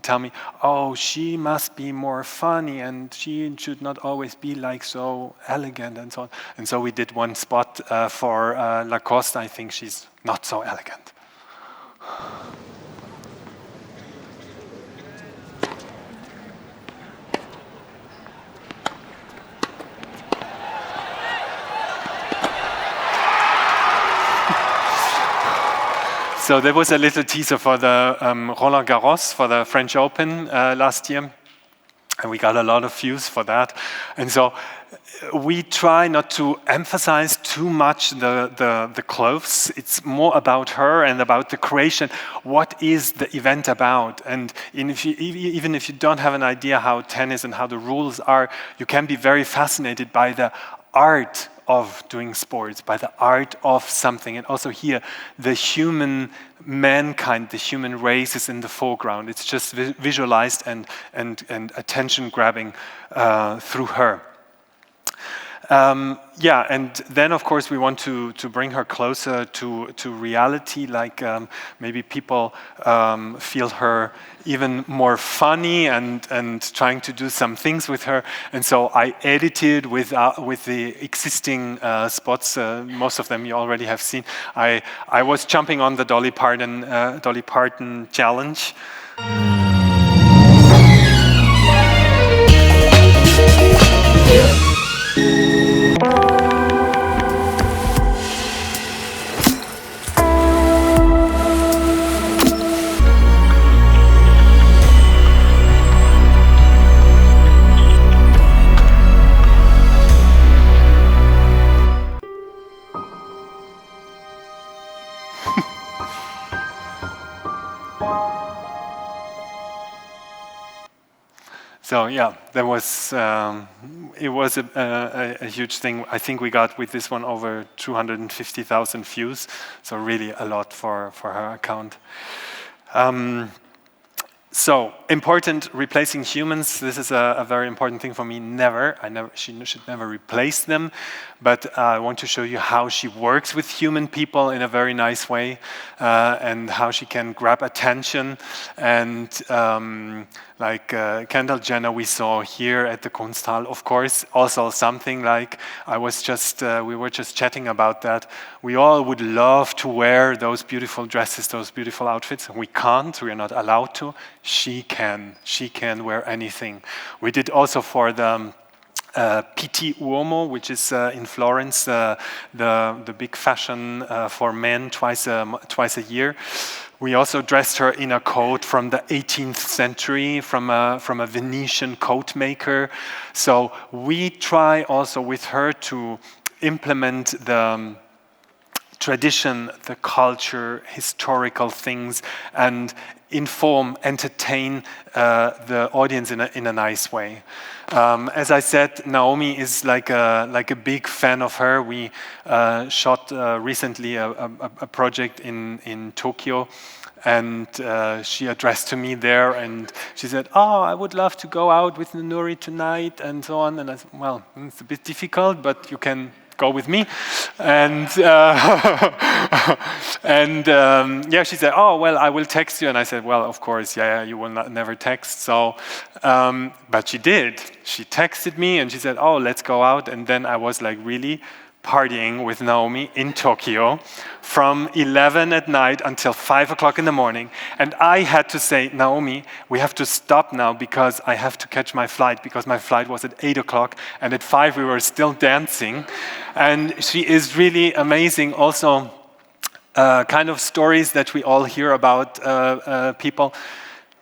tell me, oh, she must be more funny and she should not always be like so elegant and so on. And so we did one spot for Lacoste. I think she's not so elegant. So there was a little teaser for the Roland Garros, for the French Open last year, and we got a lot of views for that. And so we try not to emphasize too much the clothes. It's more about her and about the creation. What is the event about? And even if you don't have an idea how tennis and how the rules are, you can be very fascinated by the art of doing sports, by the art of something. And also here, the human mankind, the human race is in the foreground. It's just visualized and attention-grabbing through her. Yeah, and then of course we want to bring her closer to reality, like maybe people feel her even more funny and trying to do some things with her. And so I edited with the existing spots. Most of them you already have seen. I was jumping on the Dolly Parton challenge. So yeah, there was it was a huge thing. I think we got with this one over 250,000 views, so really a lot for her account. So important, replacing humans. This is a very important thing for me. She should never replace them. But I want to show you how she works with human people in a very nice way, and how she can grab attention. And like Kendall Jenner we saw here at the Kunsthal, of course, also something like we were just chatting about that. We all would love to wear those beautiful dresses, those beautiful outfits. We can't, we are not allowed to. She can wear anything. We did also for the Pitti Uomo, which is in Florence, the big fashion for men twice a year. We also dressed her in a coat from the 18th century, from a Venetian coat maker. So we try also with her to implement the tradition, the culture, historical things, and inform, entertain the audience in a nice way. As I said, Naomi is like a big fan of her. We shot recently a project in Tokyo, and she addressed to me there, and she said, "Oh, I would love to go out with Noonoouri tonight," and so on. And I said, "Well, it's a bit difficult, but you can go with me. And yeah, she said, oh, well, I will text you. And I said, well, of course, yeah, you will never text. So, but she did. She texted me and she said, oh, let's go out. And then I was like really partying with Naomi in Tokyo from 11 at night until 5 o'clock in the morning. And I had to say, Naomi, we have to stop now because I have to catch my flight, because my flight was at 8 o'clock and at 5 we were still dancing. And she is really amazing. Also, kind of stories that we all hear about people.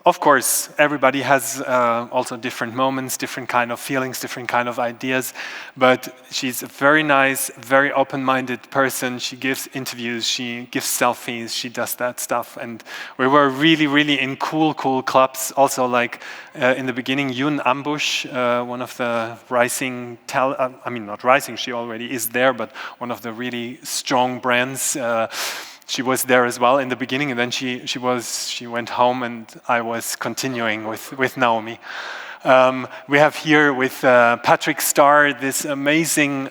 Of course, everybody has also different moments, different kind of feelings, different kind of ideas, but she's a very nice, very open-minded person. She gives interviews, she gives selfies, she does that stuff. And we were really, really in cool clubs. Also, like in the beginning, Yoon Ambush, one of the rising, I mean, not rising, she already is there, but one of the really strong brands. She was there as well in the beginning, and then she went home, and I was continuing with Naomi. We have here with Patrick Starr this amazing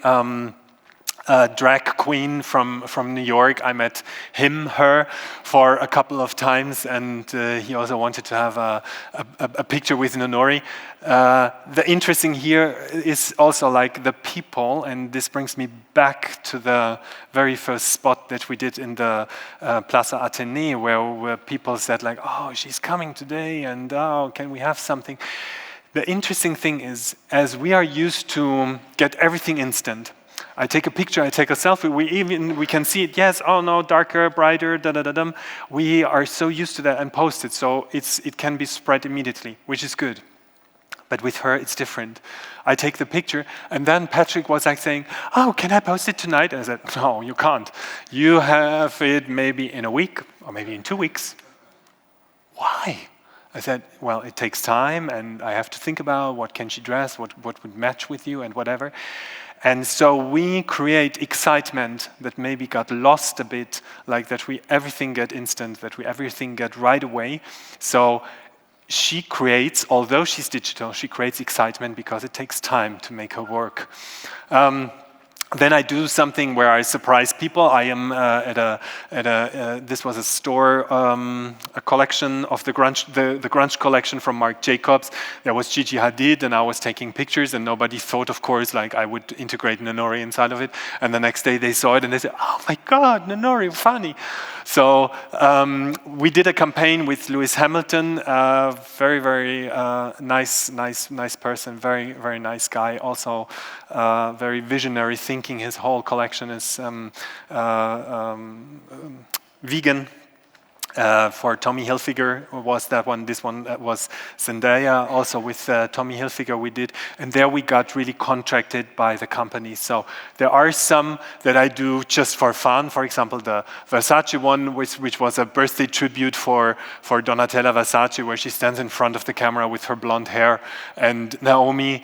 drag queen from New York. I met her for a couple of times, and he also wanted to have a picture with Noonoouri. The interesting here is also like the people, and this brings me back to the very first spot that we did in the Plaza Athénée, where people said like, oh, she's coming today, and oh, can we have something? The interesting thing is, as we are used to get everything instant, I take a picture, I take a selfie, we can see it, yes, oh no, darker, brighter, da-da-da-dum. We are so used to that and post it, so it can be spread immediately, which is good. But with her, it's different. I take the picture, and then Patrick was like saying, oh, can I post it tonight? And I said, no, you can't. You have it maybe in a week, or maybe in 2 weeks. Why? I said, well, it takes time, and I have to think about what can she dress, what would match with you, and whatever. And so we create excitement that maybe got lost a bit, like that everything get instant, that everything get right away. So she creates, although she's digital, she creates excitement because it takes time to make her work. Then I do something where I surprise people. I am this was a store, a collection of the grunge collection from Marc Jacobs. There was Gigi Hadid, and I was taking pictures, and nobody thought, of course, like I would integrate Noonoouri inside of it. And the next day they saw it, and they said, oh my God, Noonoouri, funny. So we did a campaign with Lewis Hamilton, very, very nice person, very, very nice guy, also very visionary thinking. His whole collection is vegan. For Tommy Hilfiger was that one. This one was Zendaya. Also with Tommy Hilfiger we did, and there we got really contracted by the company. So there are some that I do just for fun. For example, the Versace one, which was a birthday tribute for Donatella Versace, where she stands in front of the camera with her blonde hair, and Naomi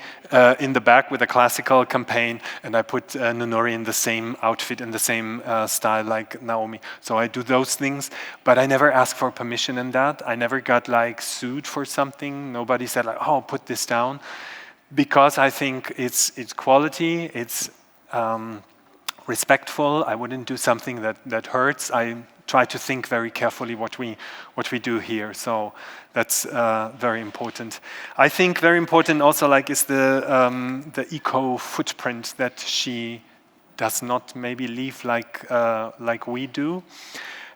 in the back with a classical campaign, and I put Noonoouri in the same outfit, in the same style like Naomi. So I do those things, but I never asked for permission in that. I never got like sued for something. Nobody said like, oh, put this down. Because I think it's quality, it's respectful. I wouldn't do something that hurts. I try to think very carefully what we do here. So that's very important. I think very important also like is the eco footprint that she does not maybe leave like we do.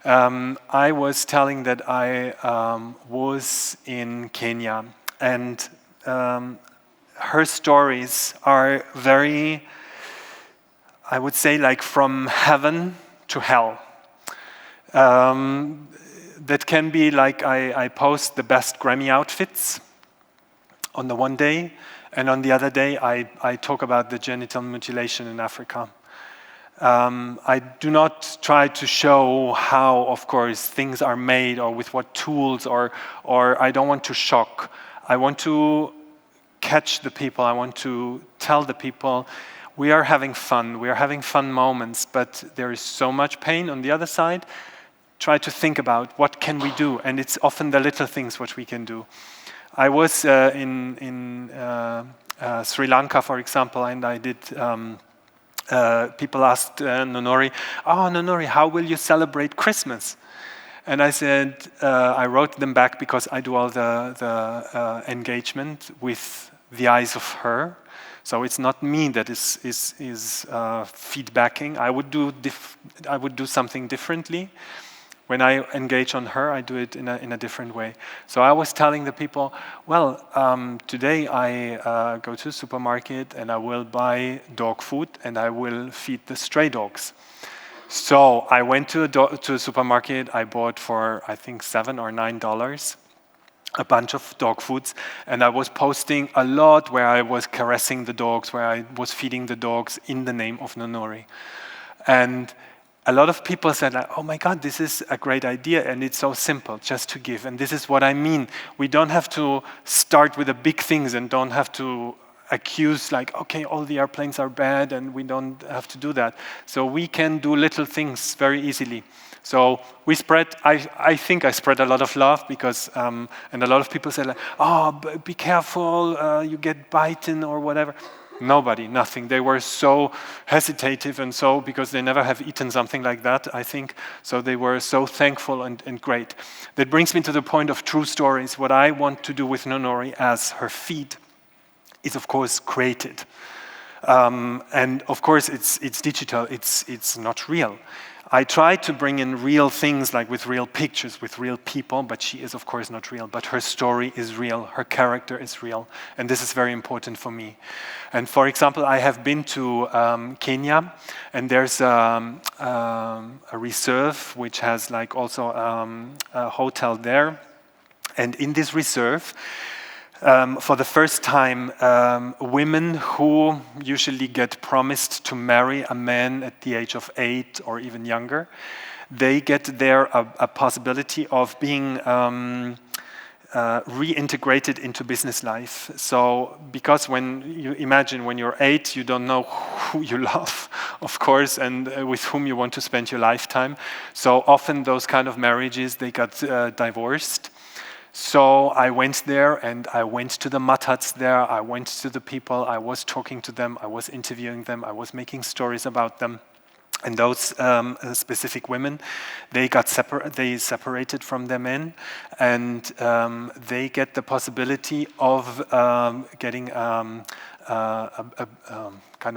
I was telling that I was in Kenya, and her stories are very, I would say, like from heaven to hell. That can be like I post the best Grammy outfits on the one day, and on the other day I talk about the genital mutilation in Africa. I do not try to show how, of course, things are made or with what tools, or I don't want to shock. I want to catch the people. I want to tell the people we are having fun. We are having fun moments, but there is so much pain on the other side. Try to think about what can we do, and it's often the little things what we can do. I was in Sri Lanka, for example, and I did people asked Noonoouri, "Oh, Noonoouri, how will you celebrate Christmas?" And I said, I wrote them back because I do all the engagement with the eyes of her. So it's not me that is feedbacking. I would do something differently. When I engage on her, I do it in a different way. So I was telling the people, well, today I go to a supermarket and I will buy dog food and I will feed the stray dogs. So I went to a supermarket. I bought for, I think, $7 or $9 a bunch of dog foods, and I was posting a lot where I was caressing the dogs, where I was feeding the dogs in the name of Noonoouri. And a lot of people said, like, "Oh my God, this is a great idea, and it's so simple, just to give." And this is what I mean. We don't have to start with the big things and don't have to accuse, like, okay, all the airplanes are bad, and we don't have to do that. So we can do little things very easily. So we spread, I think I spread a lot of love because, and a lot of people said, like, "Oh, be careful, you get bitten or whatever." Nobody, nothing. They were so hesitative and so, because they never have eaten something like that, I think. So they were so thankful and great. That brings me to the point of true stories. What I want to do with Noonoouri as her feed is, of course, created. And of course, it's digital, it's not real. I try to bring in real things, like with real pictures, with real people, but she is, of course, not real. But her story is real, her character is real, and this is very important for me. And for example, I have been to Kenya, and there's a reserve which has like also a hotel there. And in this reserve, for the first time, women who usually get promised to marry a man at the age of 8 or even younger, they get there a possibility of being reintegrated into business life. So, because when you imagine when you're 8, you don't know who you love, of course, and with whom you want to spend your lifetime. So often those kind of marriages, they got divorced. So I went there and I went to the mud huts there, I went to the people, I was talking to them, I was interviewing them, I was making stories about them. And those specific women, they separated from their men, and they get the possibility of getting kind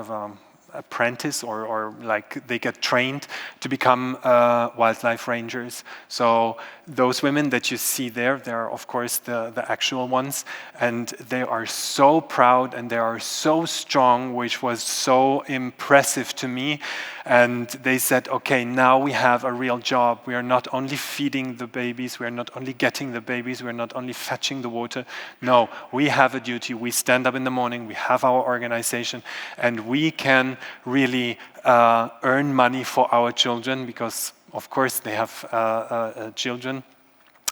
of apprentice or like they get trained to become wildlife rangers. So those women that you see there, they're of course the actual ones, and they are so proud and they are so strong, which was so impressive to me. And they said, okay, now we have a real job. We are not only feeding the babies, we are not only getting the babies, we are not only fetching the water. No, we have a duty. We stand up in the morning, we have our organization, and we can really earn money for our children, because of course they have children,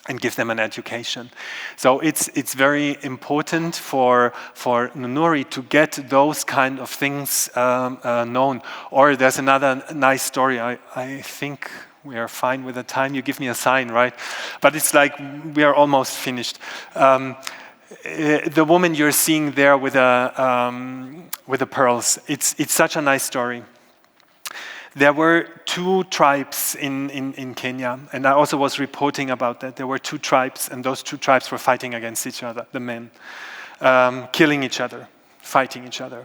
and give them an education. So it's very important for Noonoouri to get those kind of things known. Or there's another nice story. I think we are fine with the time. You give me a sign, right? But it's like we are almost finished. The woman you're seeing there with the pearls, it's such a nice story. There were 2 tribes in Kenya, and I also was reporting about that. There were 2 tribes, and those 2 tribes were fighting against each other, the men, killing each other, fighting each other.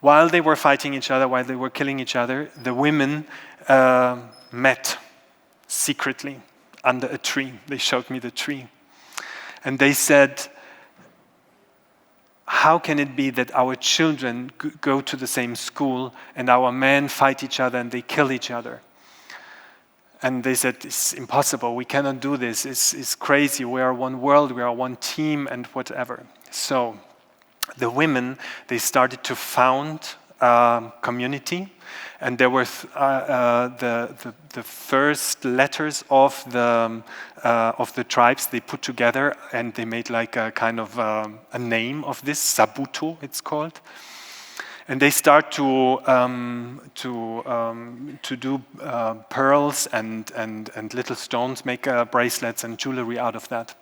While they were fighting each other, while they were killing each other, the women met secretly under a tree. They showed me the tree. And they said, how can it be that our children go to the same school and our men fight each other and they kill each other? And they said, it's impossible, we cannot do this, it's crazy, we are one world, we are one team, and whatever. So the women, they started to found a community, and there were the first letters of the tribes they put together, and they made like a kind of a name of this, Sabuto it's called. And they start to do pearls and little stones, make bracelets and jewelry out of that.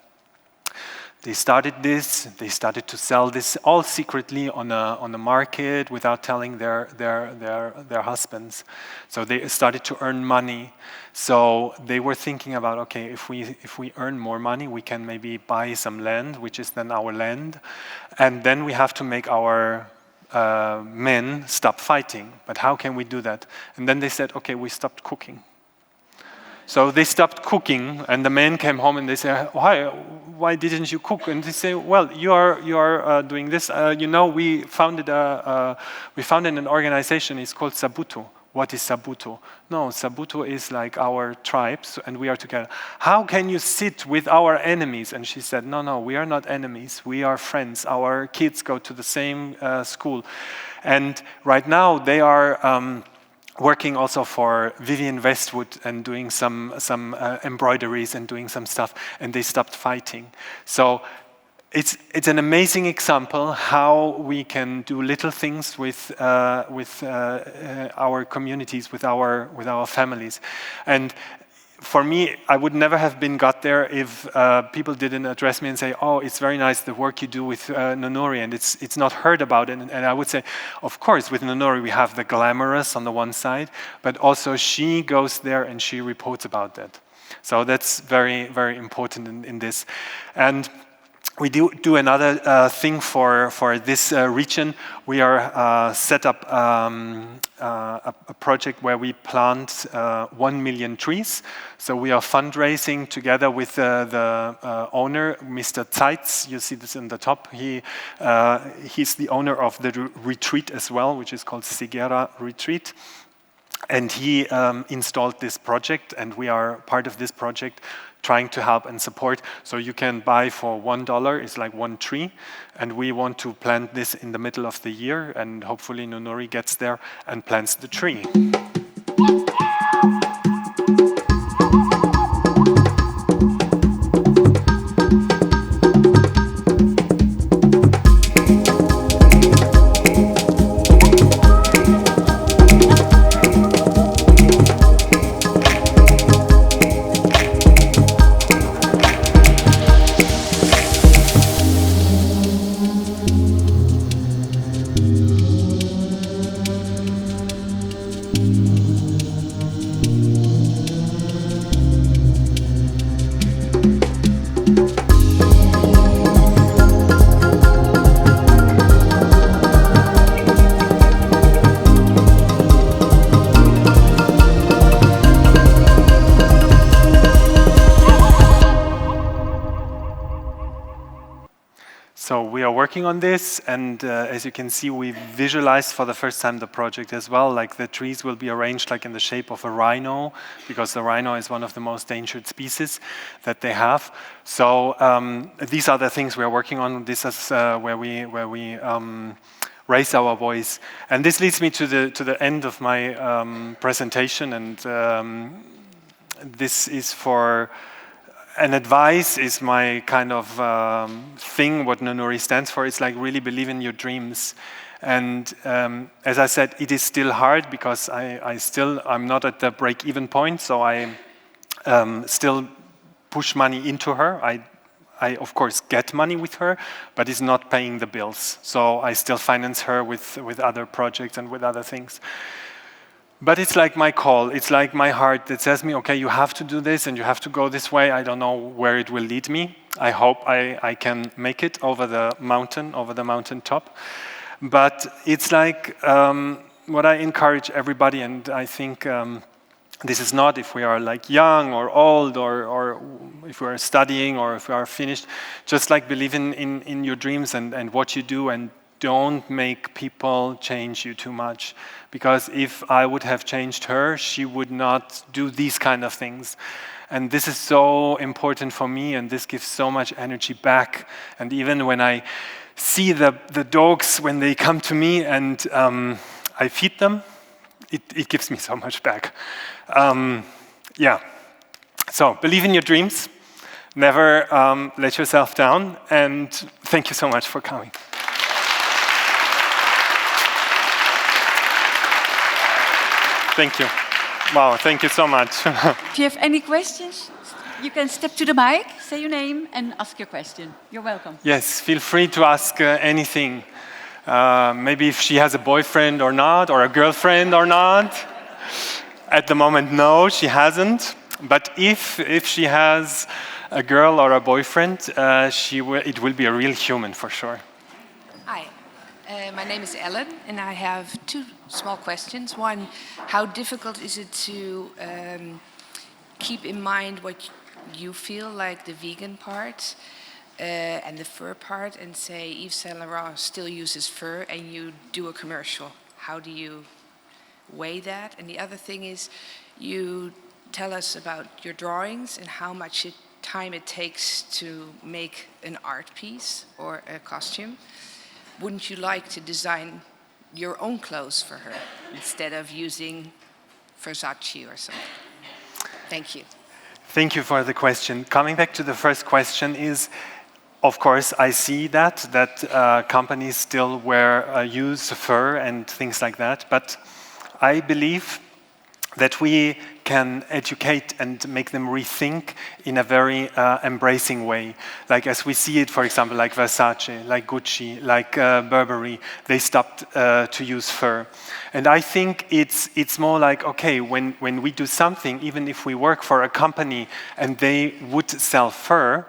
they started this. They started to sell this all secretly on the market without telling their husbands. So they started to earn money. So they were thinking about, okay, if we earn more money, we can maybe buy some land, which is then our land, and then we have to make our men stop fighting. But how can we do that? And then they said, okay, we stopped cooking. So they stopped cooking, and the men came home and they said, why didn't you cook? And they say, well, you are doing this. We founded an organization. It's called Sabuto. What is Sabuto? No, Sabuto is like our tribes, and we are together. How can you sit with our enemies? And she said, no, we are not enemies. We are friends. Our kids go to the same school. And right now they are working also for Vivienne Westwood and doing some embroideries and doing some stuff, and they stopped fighting. So it's an amazing example how we can do little things with our communities, with our families. And for me, I would never have got there if people didn't address me and say, oh, it's very nice the work you do with Noonoouri, and it's not heard about it. And I would say, of course, with Noonoouri we have the glamorous on the one side, but also she goes there and she reports about that. So that's very, very important in this. And we do another thing for this region. We are set up a project where we plant 1 million trees. So we are fundraising together with the owner, Mr. Zeitz. You see this in the top. He's the owner of the retreat as well, which is called Segera Retreat. And he installed this project, and we are part of this project, trying to help and support. So you can buy for $1, it's like 1 tree, and we want to plant this in the middle of the year, and hopefully Noonoouri gets there and plants the tree. So we are working on this, and as you can see, we visualized for the first time the project as well. Like the trees will be arranged like in the shape of a rhino, because the rhino is one of the most endangered species that they have. So these are the things we are working on. This is where we raise our voice, and this leads me to the end of my presentation. And this is for. And advice is my kind of thing, what Noonoouri stands for. It's like really believe in your dreams. And as I said, it is still hard because I'm not at the break-even point, so I still push money into her. I of course get money with her, but it's not paying the bills. So I still finance her with other projects and with other things. But it's like my call, it's like my heart that says me, okay, you have to do this and you have to go this way. I don't know where it will lead me. I hope I can make it over the mountain top. But it's like what I encourage everybody, and I think this is not if we are like young or old or if we are studying or if we are finished, just like believe in your dreams and what you do, and don't make people change you too much. Because if I would have changed her, she would not do these kind of things. And this is so important for me, and this gives so much energy back. And even when I see the dogs, when they come to me and I feed them, it gives me so much back. Yeah. So believe in your dreams. Never let yourself down. And thank you so much for coming. Thank you. Wow, thank you so much. If you have any questions? You can step to the mic, say your name, and ask your question. You're welcome. Yes, feel free to ask anything. Maybe if she has a boyfriend or not, or a girlfriend or not. At the moment, no, she hasn't. But if she has a girl or a boyfriend, it will be a real human for sure. Hi, my name is Ellen, and I have two small questions. One, how difficult is it to keep in mind what you feel like the vegan part and the fur part, and say Yves Saint Laurent still uses fur and you do a commercial? How do you weigh that? And the other thing is, you tell us about your drawings and how much time it takes to make an art piece or a costume. Wouldn't you like to design your own clothes for her instead of using Versace or something? Thank you. Thank you for the question. Coming back to the first question is, of course, I see that companies still use fur and things like that, but I believe that we can educate and make them rethink in a very embracing way. Like as we see it, for example, like Versace, like Gucci, like Burberry, they stopped to use fur. And I think it's more like, okay, when we do something, even if we work for a company and they would sell fur,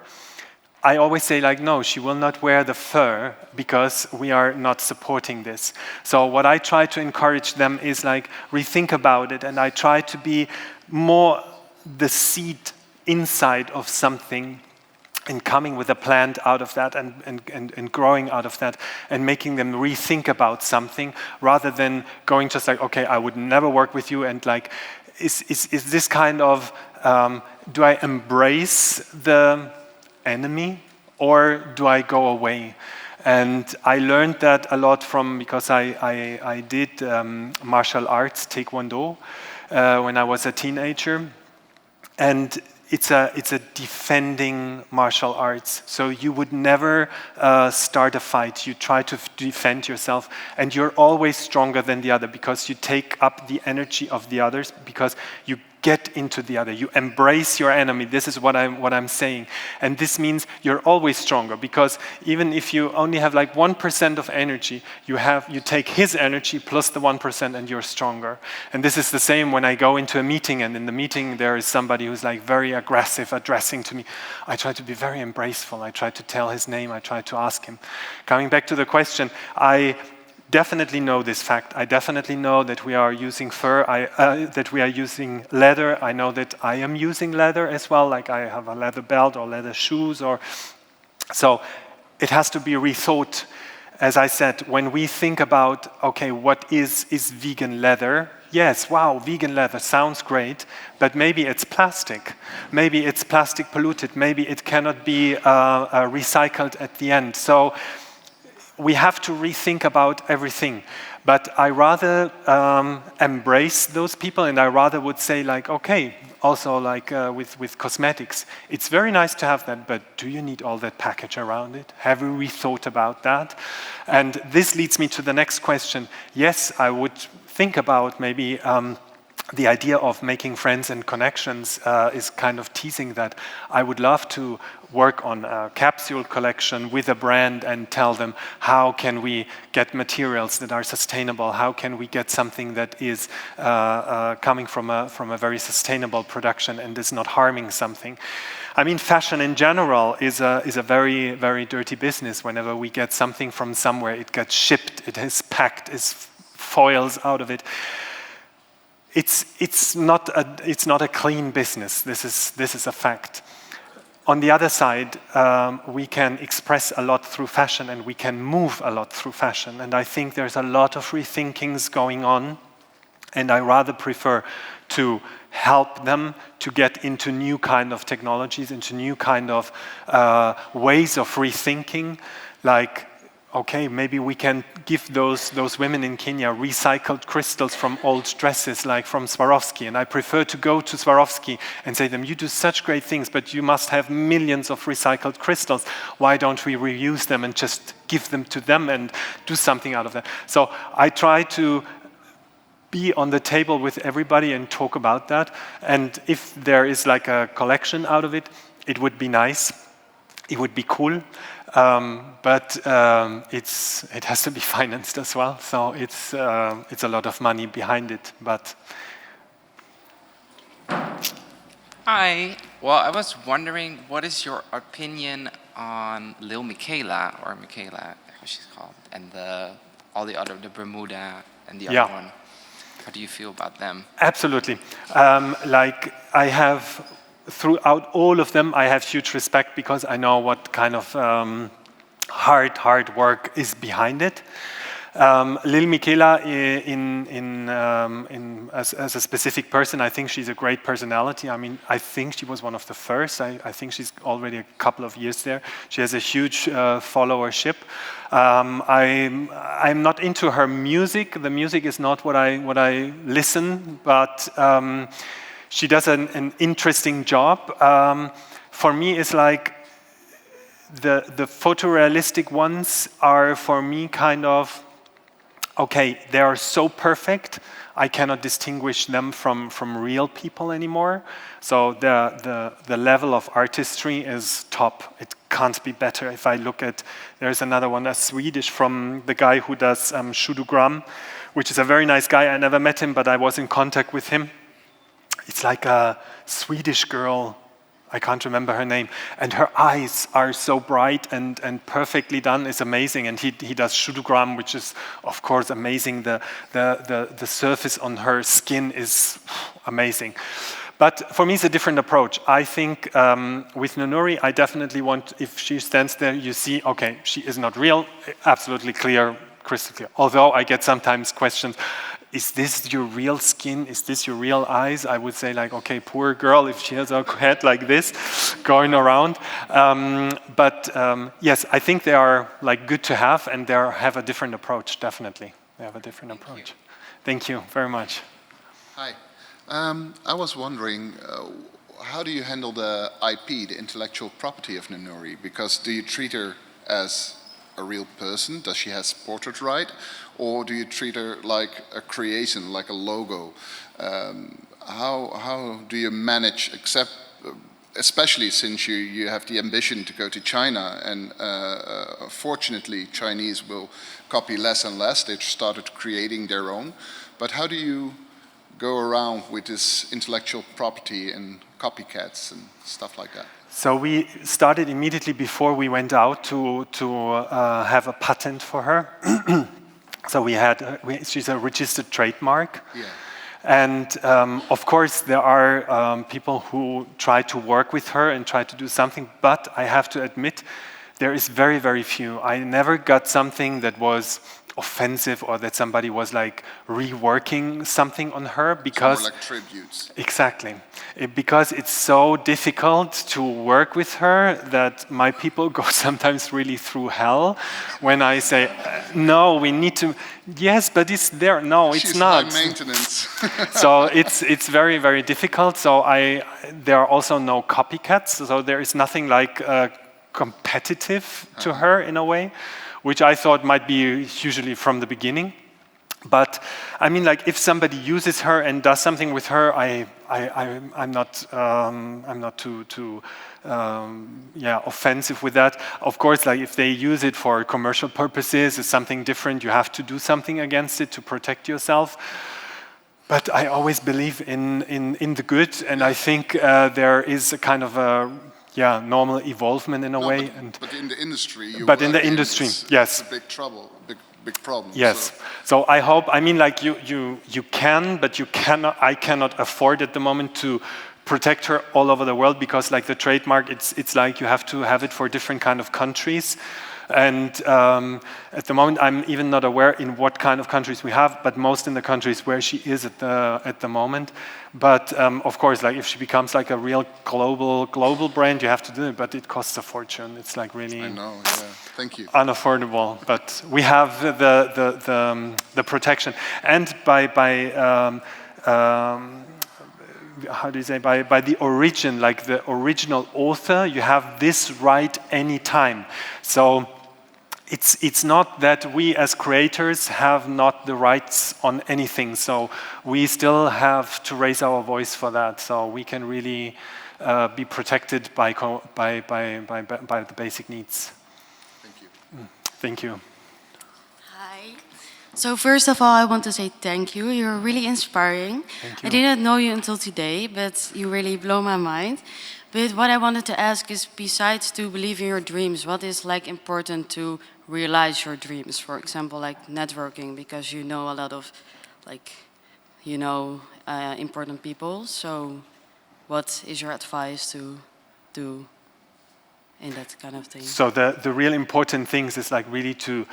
I always say like, no, she will not wear the fur because we are not supporting this. So what I try to encourage them is like, rethink about it, and I try to be more the seed inside of something and coming with a plant out of that and growing out of that and making them rethink about something rather than going just like, okay, I would never work with you, and like, is this kind of, do I embrace the enemy or do I go away? And I learned that a lot because I did martial arts, Taekwondo, when I was a teenager. And it's a defending martial arts. So you would never start a fight. You try to defend yourself, and you're always stronger than the other because you take up the energy of the others, because you get into the other. You embrace your enemy. This is what I'm saying. And this means you're always stronger, because even if you only have like 1% of energy, you take his energy plus the 1% and you're stronger. And this is the same when I go into a meeting, and in the meeting there is somebody who's like very aggressive addressing to me. I try to be very embraceful. I try to tell his name. I try to ask him. Coming back to the question, I definitely know this fact. I definitely know that we are using fur, that we are using leather. I know that I am using leather as well, like I have a leather belt or leather shoes. So it has to be rethought. As I said, when we think about, okay, what is vegan leather? Yes, wow, vegan leather sounds great, but maybe it's plastic. Maybe it's plastic polluted. Maybe it cannot be recycled at the end. So we have to rethink about everything. But I rather embrace those people, and I rather would say like, okay, also like with cosmetics, it's very nice to have that, but do you need all that package around it? Have we rethought about that? And this leads me to the next question. Yes, I would think about maybe the idea of making friends and connections is kind of teasing that. I would love to work on a capsule collection with a brand and tell them, how can we get materials that are sustainable? How can we get something that is coming from a very sustainable production and is not harming something? I mean, fashion in general is a very, very dirty business. Whenever we get something from somewhere, it gets shipped, it is packed, is foils out of it. It's not a clean business. This is a fact. On the other side, we can express a lot through fashion, and we can move a lot through fashion. And I think there's a lot of rethinkings going on, and I rather prefer to help them to get into new kind of technologies, into new kind of ways of rethinking, like, okay, maybe we can give those women in Kenya recycled crystals from old dresses, like from Swarovski. And I prefer to go to Swarovski and say to them, you do such great things, but you must have millions of recycled crystals. Why don't we reuse them and just give them to them and do something out of that? So I try to be on the table with everybody and talk about that. And if there is like a collection out of it, it would be nice. It would be cool. But it has to be financed as well. So it's a lot of money behind it. But hi. Well, I was wondering, what is your opinion on Lil Michaela, or Michaela, how she's called, and all the other, the Bermuda and the other one? How do you feel about them? Absolutely. Like I have, throughout all of them, I have huge respect because I know what kind of hard work is behind it. Lil Michaela, as a specific person, I think she's a great personality. I mean, I think she was one of the first. I think she's already a couple of years there. She has a huge followership. I'm not into her music. The music is not what I listen, but she does an interesting job. For me, it's like the photorealistic ones are for me kind of, okay, they are so perfect, I cannot distinguish them from real people anymore. So the level of artistry is top. It can't be better. If I look at, there's another one that's Swedish from the guy who does Shudugram, which is a very nice guy. I never met him, but I was in contact with him. It's like a Swedish girl, I can't remember her name, and her eyes are so bright and perfectly done. It's amazing, and he does Shudugram, which is of course amazing. The surface on her skin is amazing. But for me, it's a different approach. I think with Noonoouri, I definitely want, if she stands there, you see, okay, she is not real, absolutely clear, crystal clear. Although I get sometimes questions, is this your real skin? Is this your real eyes? I would say like, okay, poor girl, if she has a head like this going around. But yes, I think they are like good to have, and they have a different approach, definitely. They have a different approach. Thank you very much. Hi. I was wondering, how do you handle the IP, the intellectual property of Noonoouri? Because do you treat her as a real person? Does she have portrait right? Or do you treat her like a creation, like a logo? How do you manage, especially since you have the ambition to go to China, and fortunately Chinese will copy less and less. They've started creating their own. But how do you go around with this intellectual property and copycats and stuff like that? So we started immediately before we went out to have a patent for her. So she's a registered trademark. Yeah. And of course there are people who try to work with her and try to do something, but I have to admit there is very, very few. I never got something that was offensive or that somebody was like reworking something on her, because more like tributes. Exactly. Because it's so difficult to work with her that my people go sometimes really through hell when I say, no, we need to, yes, but it's there. No, it's not. She's high maintenance. So it's very, very difficult. So there are also no copycats. So there is nothing like competitive to her in a way, which I thought might be usually from the beginning. But I mean, like, if somebody uses her and does something with her, I'm not too offensive with that. Of course, like if they use it for commercial purposes, it's something different. You have to do something against it to protect yourself. But I always believe in the good, and I think there is a kind of a normal evolvement in a way. But in the industry, yes, it's a big trouble, big problem. Yes. So I hope. I mean, like you can, but you cannot. I cannot afford at the moment to protect her all over the world, because like the trademark, it's like you have to have it for different kind of countries. And at the moment, I'm even not aware in what kind of countries we have, but most in the countries where she is at the moment. But of course, like if she becomes like a real global brand, you have to do it. But it costs a fortune. It's like really Thank you. Unaffordable. But we have the protection, and by how do you say, by the origin, like the original author, you have this right anytime. So it's not that we as creators have not the rights on anything. So we still have to raise our voice for that. So we can really be protected by the basic needs. Thank you. Thank you. Hi. So first of all, I want to say thank you. You're really inspiring. Thank you. I didn't know you until today, but you really blow my mind. But what I wanted to ask is, besides to believe in your dreams, what is like important to realize your dreams? For example, like networking, because you know a lot of, like, you know, important people. So what is your advice to do in that kind of thing? So the real important things is like really to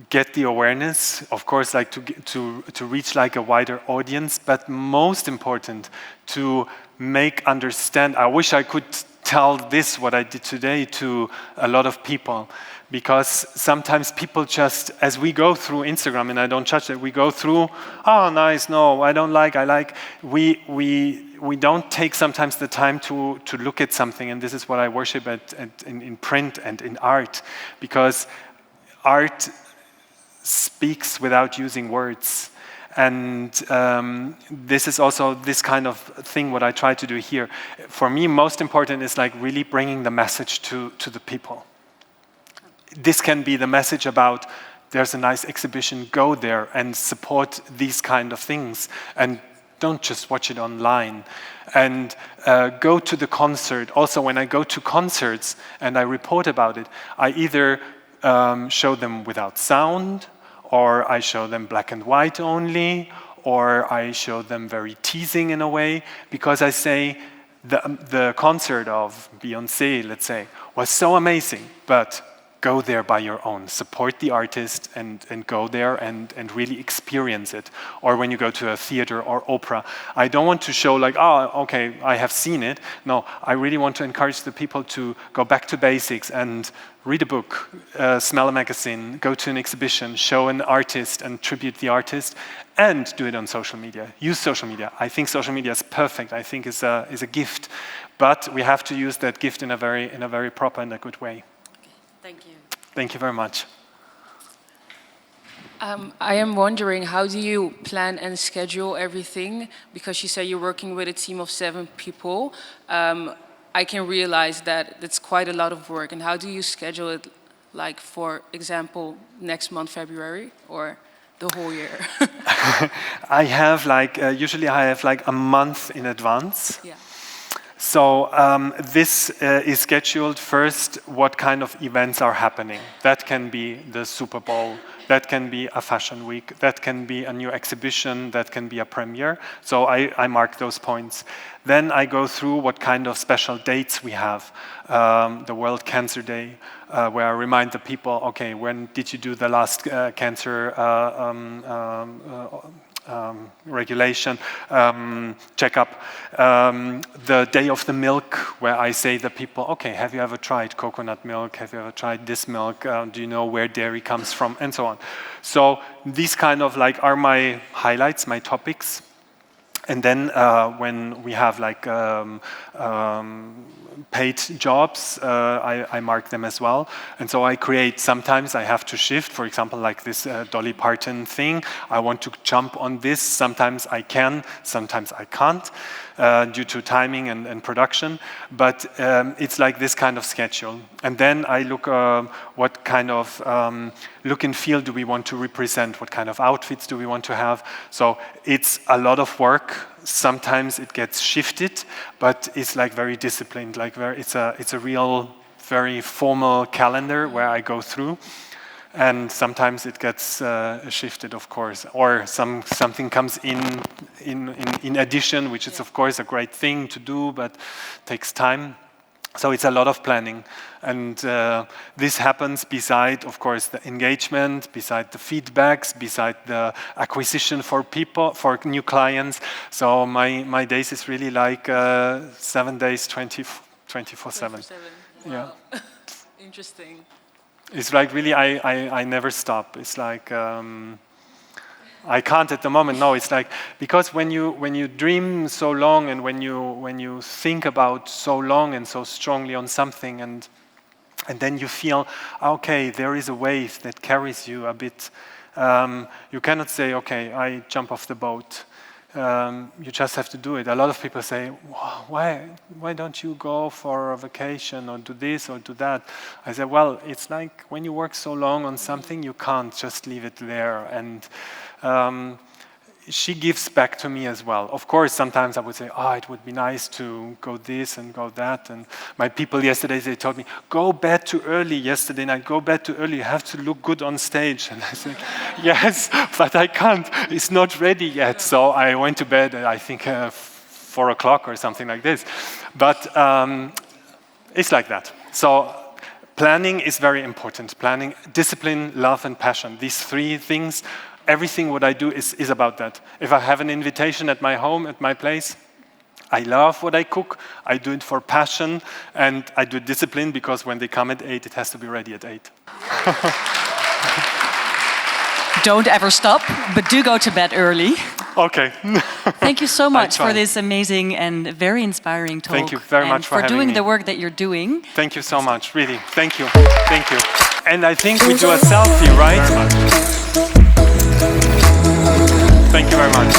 get the awareness, of course, like to reach like a wider audience, but most important to make understand. I wish I could tell this, what I did today, to a lot of people, because sometimes people just, as we go through Instagram, and I don't judge it, we go through, oh, nice, no, I don't like, I like. We don't take sometimes the time to look at something, and this is what I worship in print and in art, because art speaks without using words. And this is also this kind of thing what I try to do here. For me, most important is like really bringing the message to the people. This can be the message about there's a nice exhibition, go there and support these kind of things, and don't just watch it online. And go to the concert. Also, when I go to concerts and I report about it, I either show them without sound, or I show them black and white only, or I show them very teasing in a way, because I say the concert of Beyoncé, let's say, was so amazing, but go there by your own. Support the artist and go there and really experience it. Or when you go to a theater or opera, I don't want to show like, oh, okay, I have seen it. No, I really want to encourage the people to go back to basics and read a book, smell a magazine, go to an exhibition, show an artist and tribute the artist, and do it on social media. Use social media. I think social media is perfect. I think is a gift, but we have to use that gift in a very proper and a good way. Thank you. Thank you very much. I am wondering, how do you plan and schedule everything? Because you say you're working with a team of 7 people. I can realize that it's quite a lot of work. And how do you schedule it, like, for example, next month, February, or the whole year? I have like, usually I have like a month in advance. Yeah. So this is scheduled first, what kind of events are happening. That can be the Super Bowl, that can be a fashion week, that can be a new exhibition, that can be a premiere. So I mark those points. Then I go through what kind of special dates we have. The World Cancer Day, where I remind the people, okay, when did you do the last cancer regulation, checkup, the day of the milk, where I say to the people, okay, have you ever tried coconut milk? Have you ever tried this milk? Do you know where dairy comes from? And so on. So these kind of like are my highlights, my topics. And then when we have like paid jobs, I mark them as well. And so I create, sometimes I have to shift, for example, like this Dolly Parton thing. I want to jump on this. Sometimes I can, sometimes I can't, due to timing and production. But it's like this kind of schedule. And then I look what kind of look and feel do we want to represent, what kind of outfits do we want to have. So it's a lot of work. Sometimes it gets shifted, but it's like very disciplined. Like it's a real, very formal calendar where I go through, and sometimes it gets shifted, of course, or something comes in addition, which is of course a great thing to do, but takes time. So it's a lot of planning, and this happens beside, of course, the engagement, beside the feedbacks, beside the acquisition for people, for new clients. So my days is really like 7 days, 24/7. Wow. Yeah. Interesting. It's like really, I never stop. It's like I can't at the moment. No, it's like, because when you dream so long, and when you think about so long and so strongly on something, and And then you feel, okay, there is a wave that carries you a bit. You cannot say, okay, I jump off the boat. You just have to do it. A lot of people say, why don't you go for a vacation or do this or do that? I say, well, it's like when you work so long on something, you can't just leave it there. And she gives back to me as well. Of course, sometimes I would say, it would be nice to go this and go that. And my people yesterday, they told me, go bed too early yesterday night, go bed too early, you have to look good on stage. And I said, yes, but I can't, it's not ready yet. So I went to bed, I think 4 o'clock or something like this. But it's like that. So planning is very important. Planning, discipline, love, and passion. These 3 things. Everything what I do is about that. If I have an invitation at my home, at my place, I love what I cook. I do it for passion, and I do discipline because when they come at 8, it has to be ready at 8. Don't ever stop, but do go to bed early. Okay. Thank you so much for this amazing and very inspiring talk. Thank you very much for having doing me. the work that you're doing. Thank you so much, really. Thank you. Thank you. And I think we do a selfie, right? Thank you very much.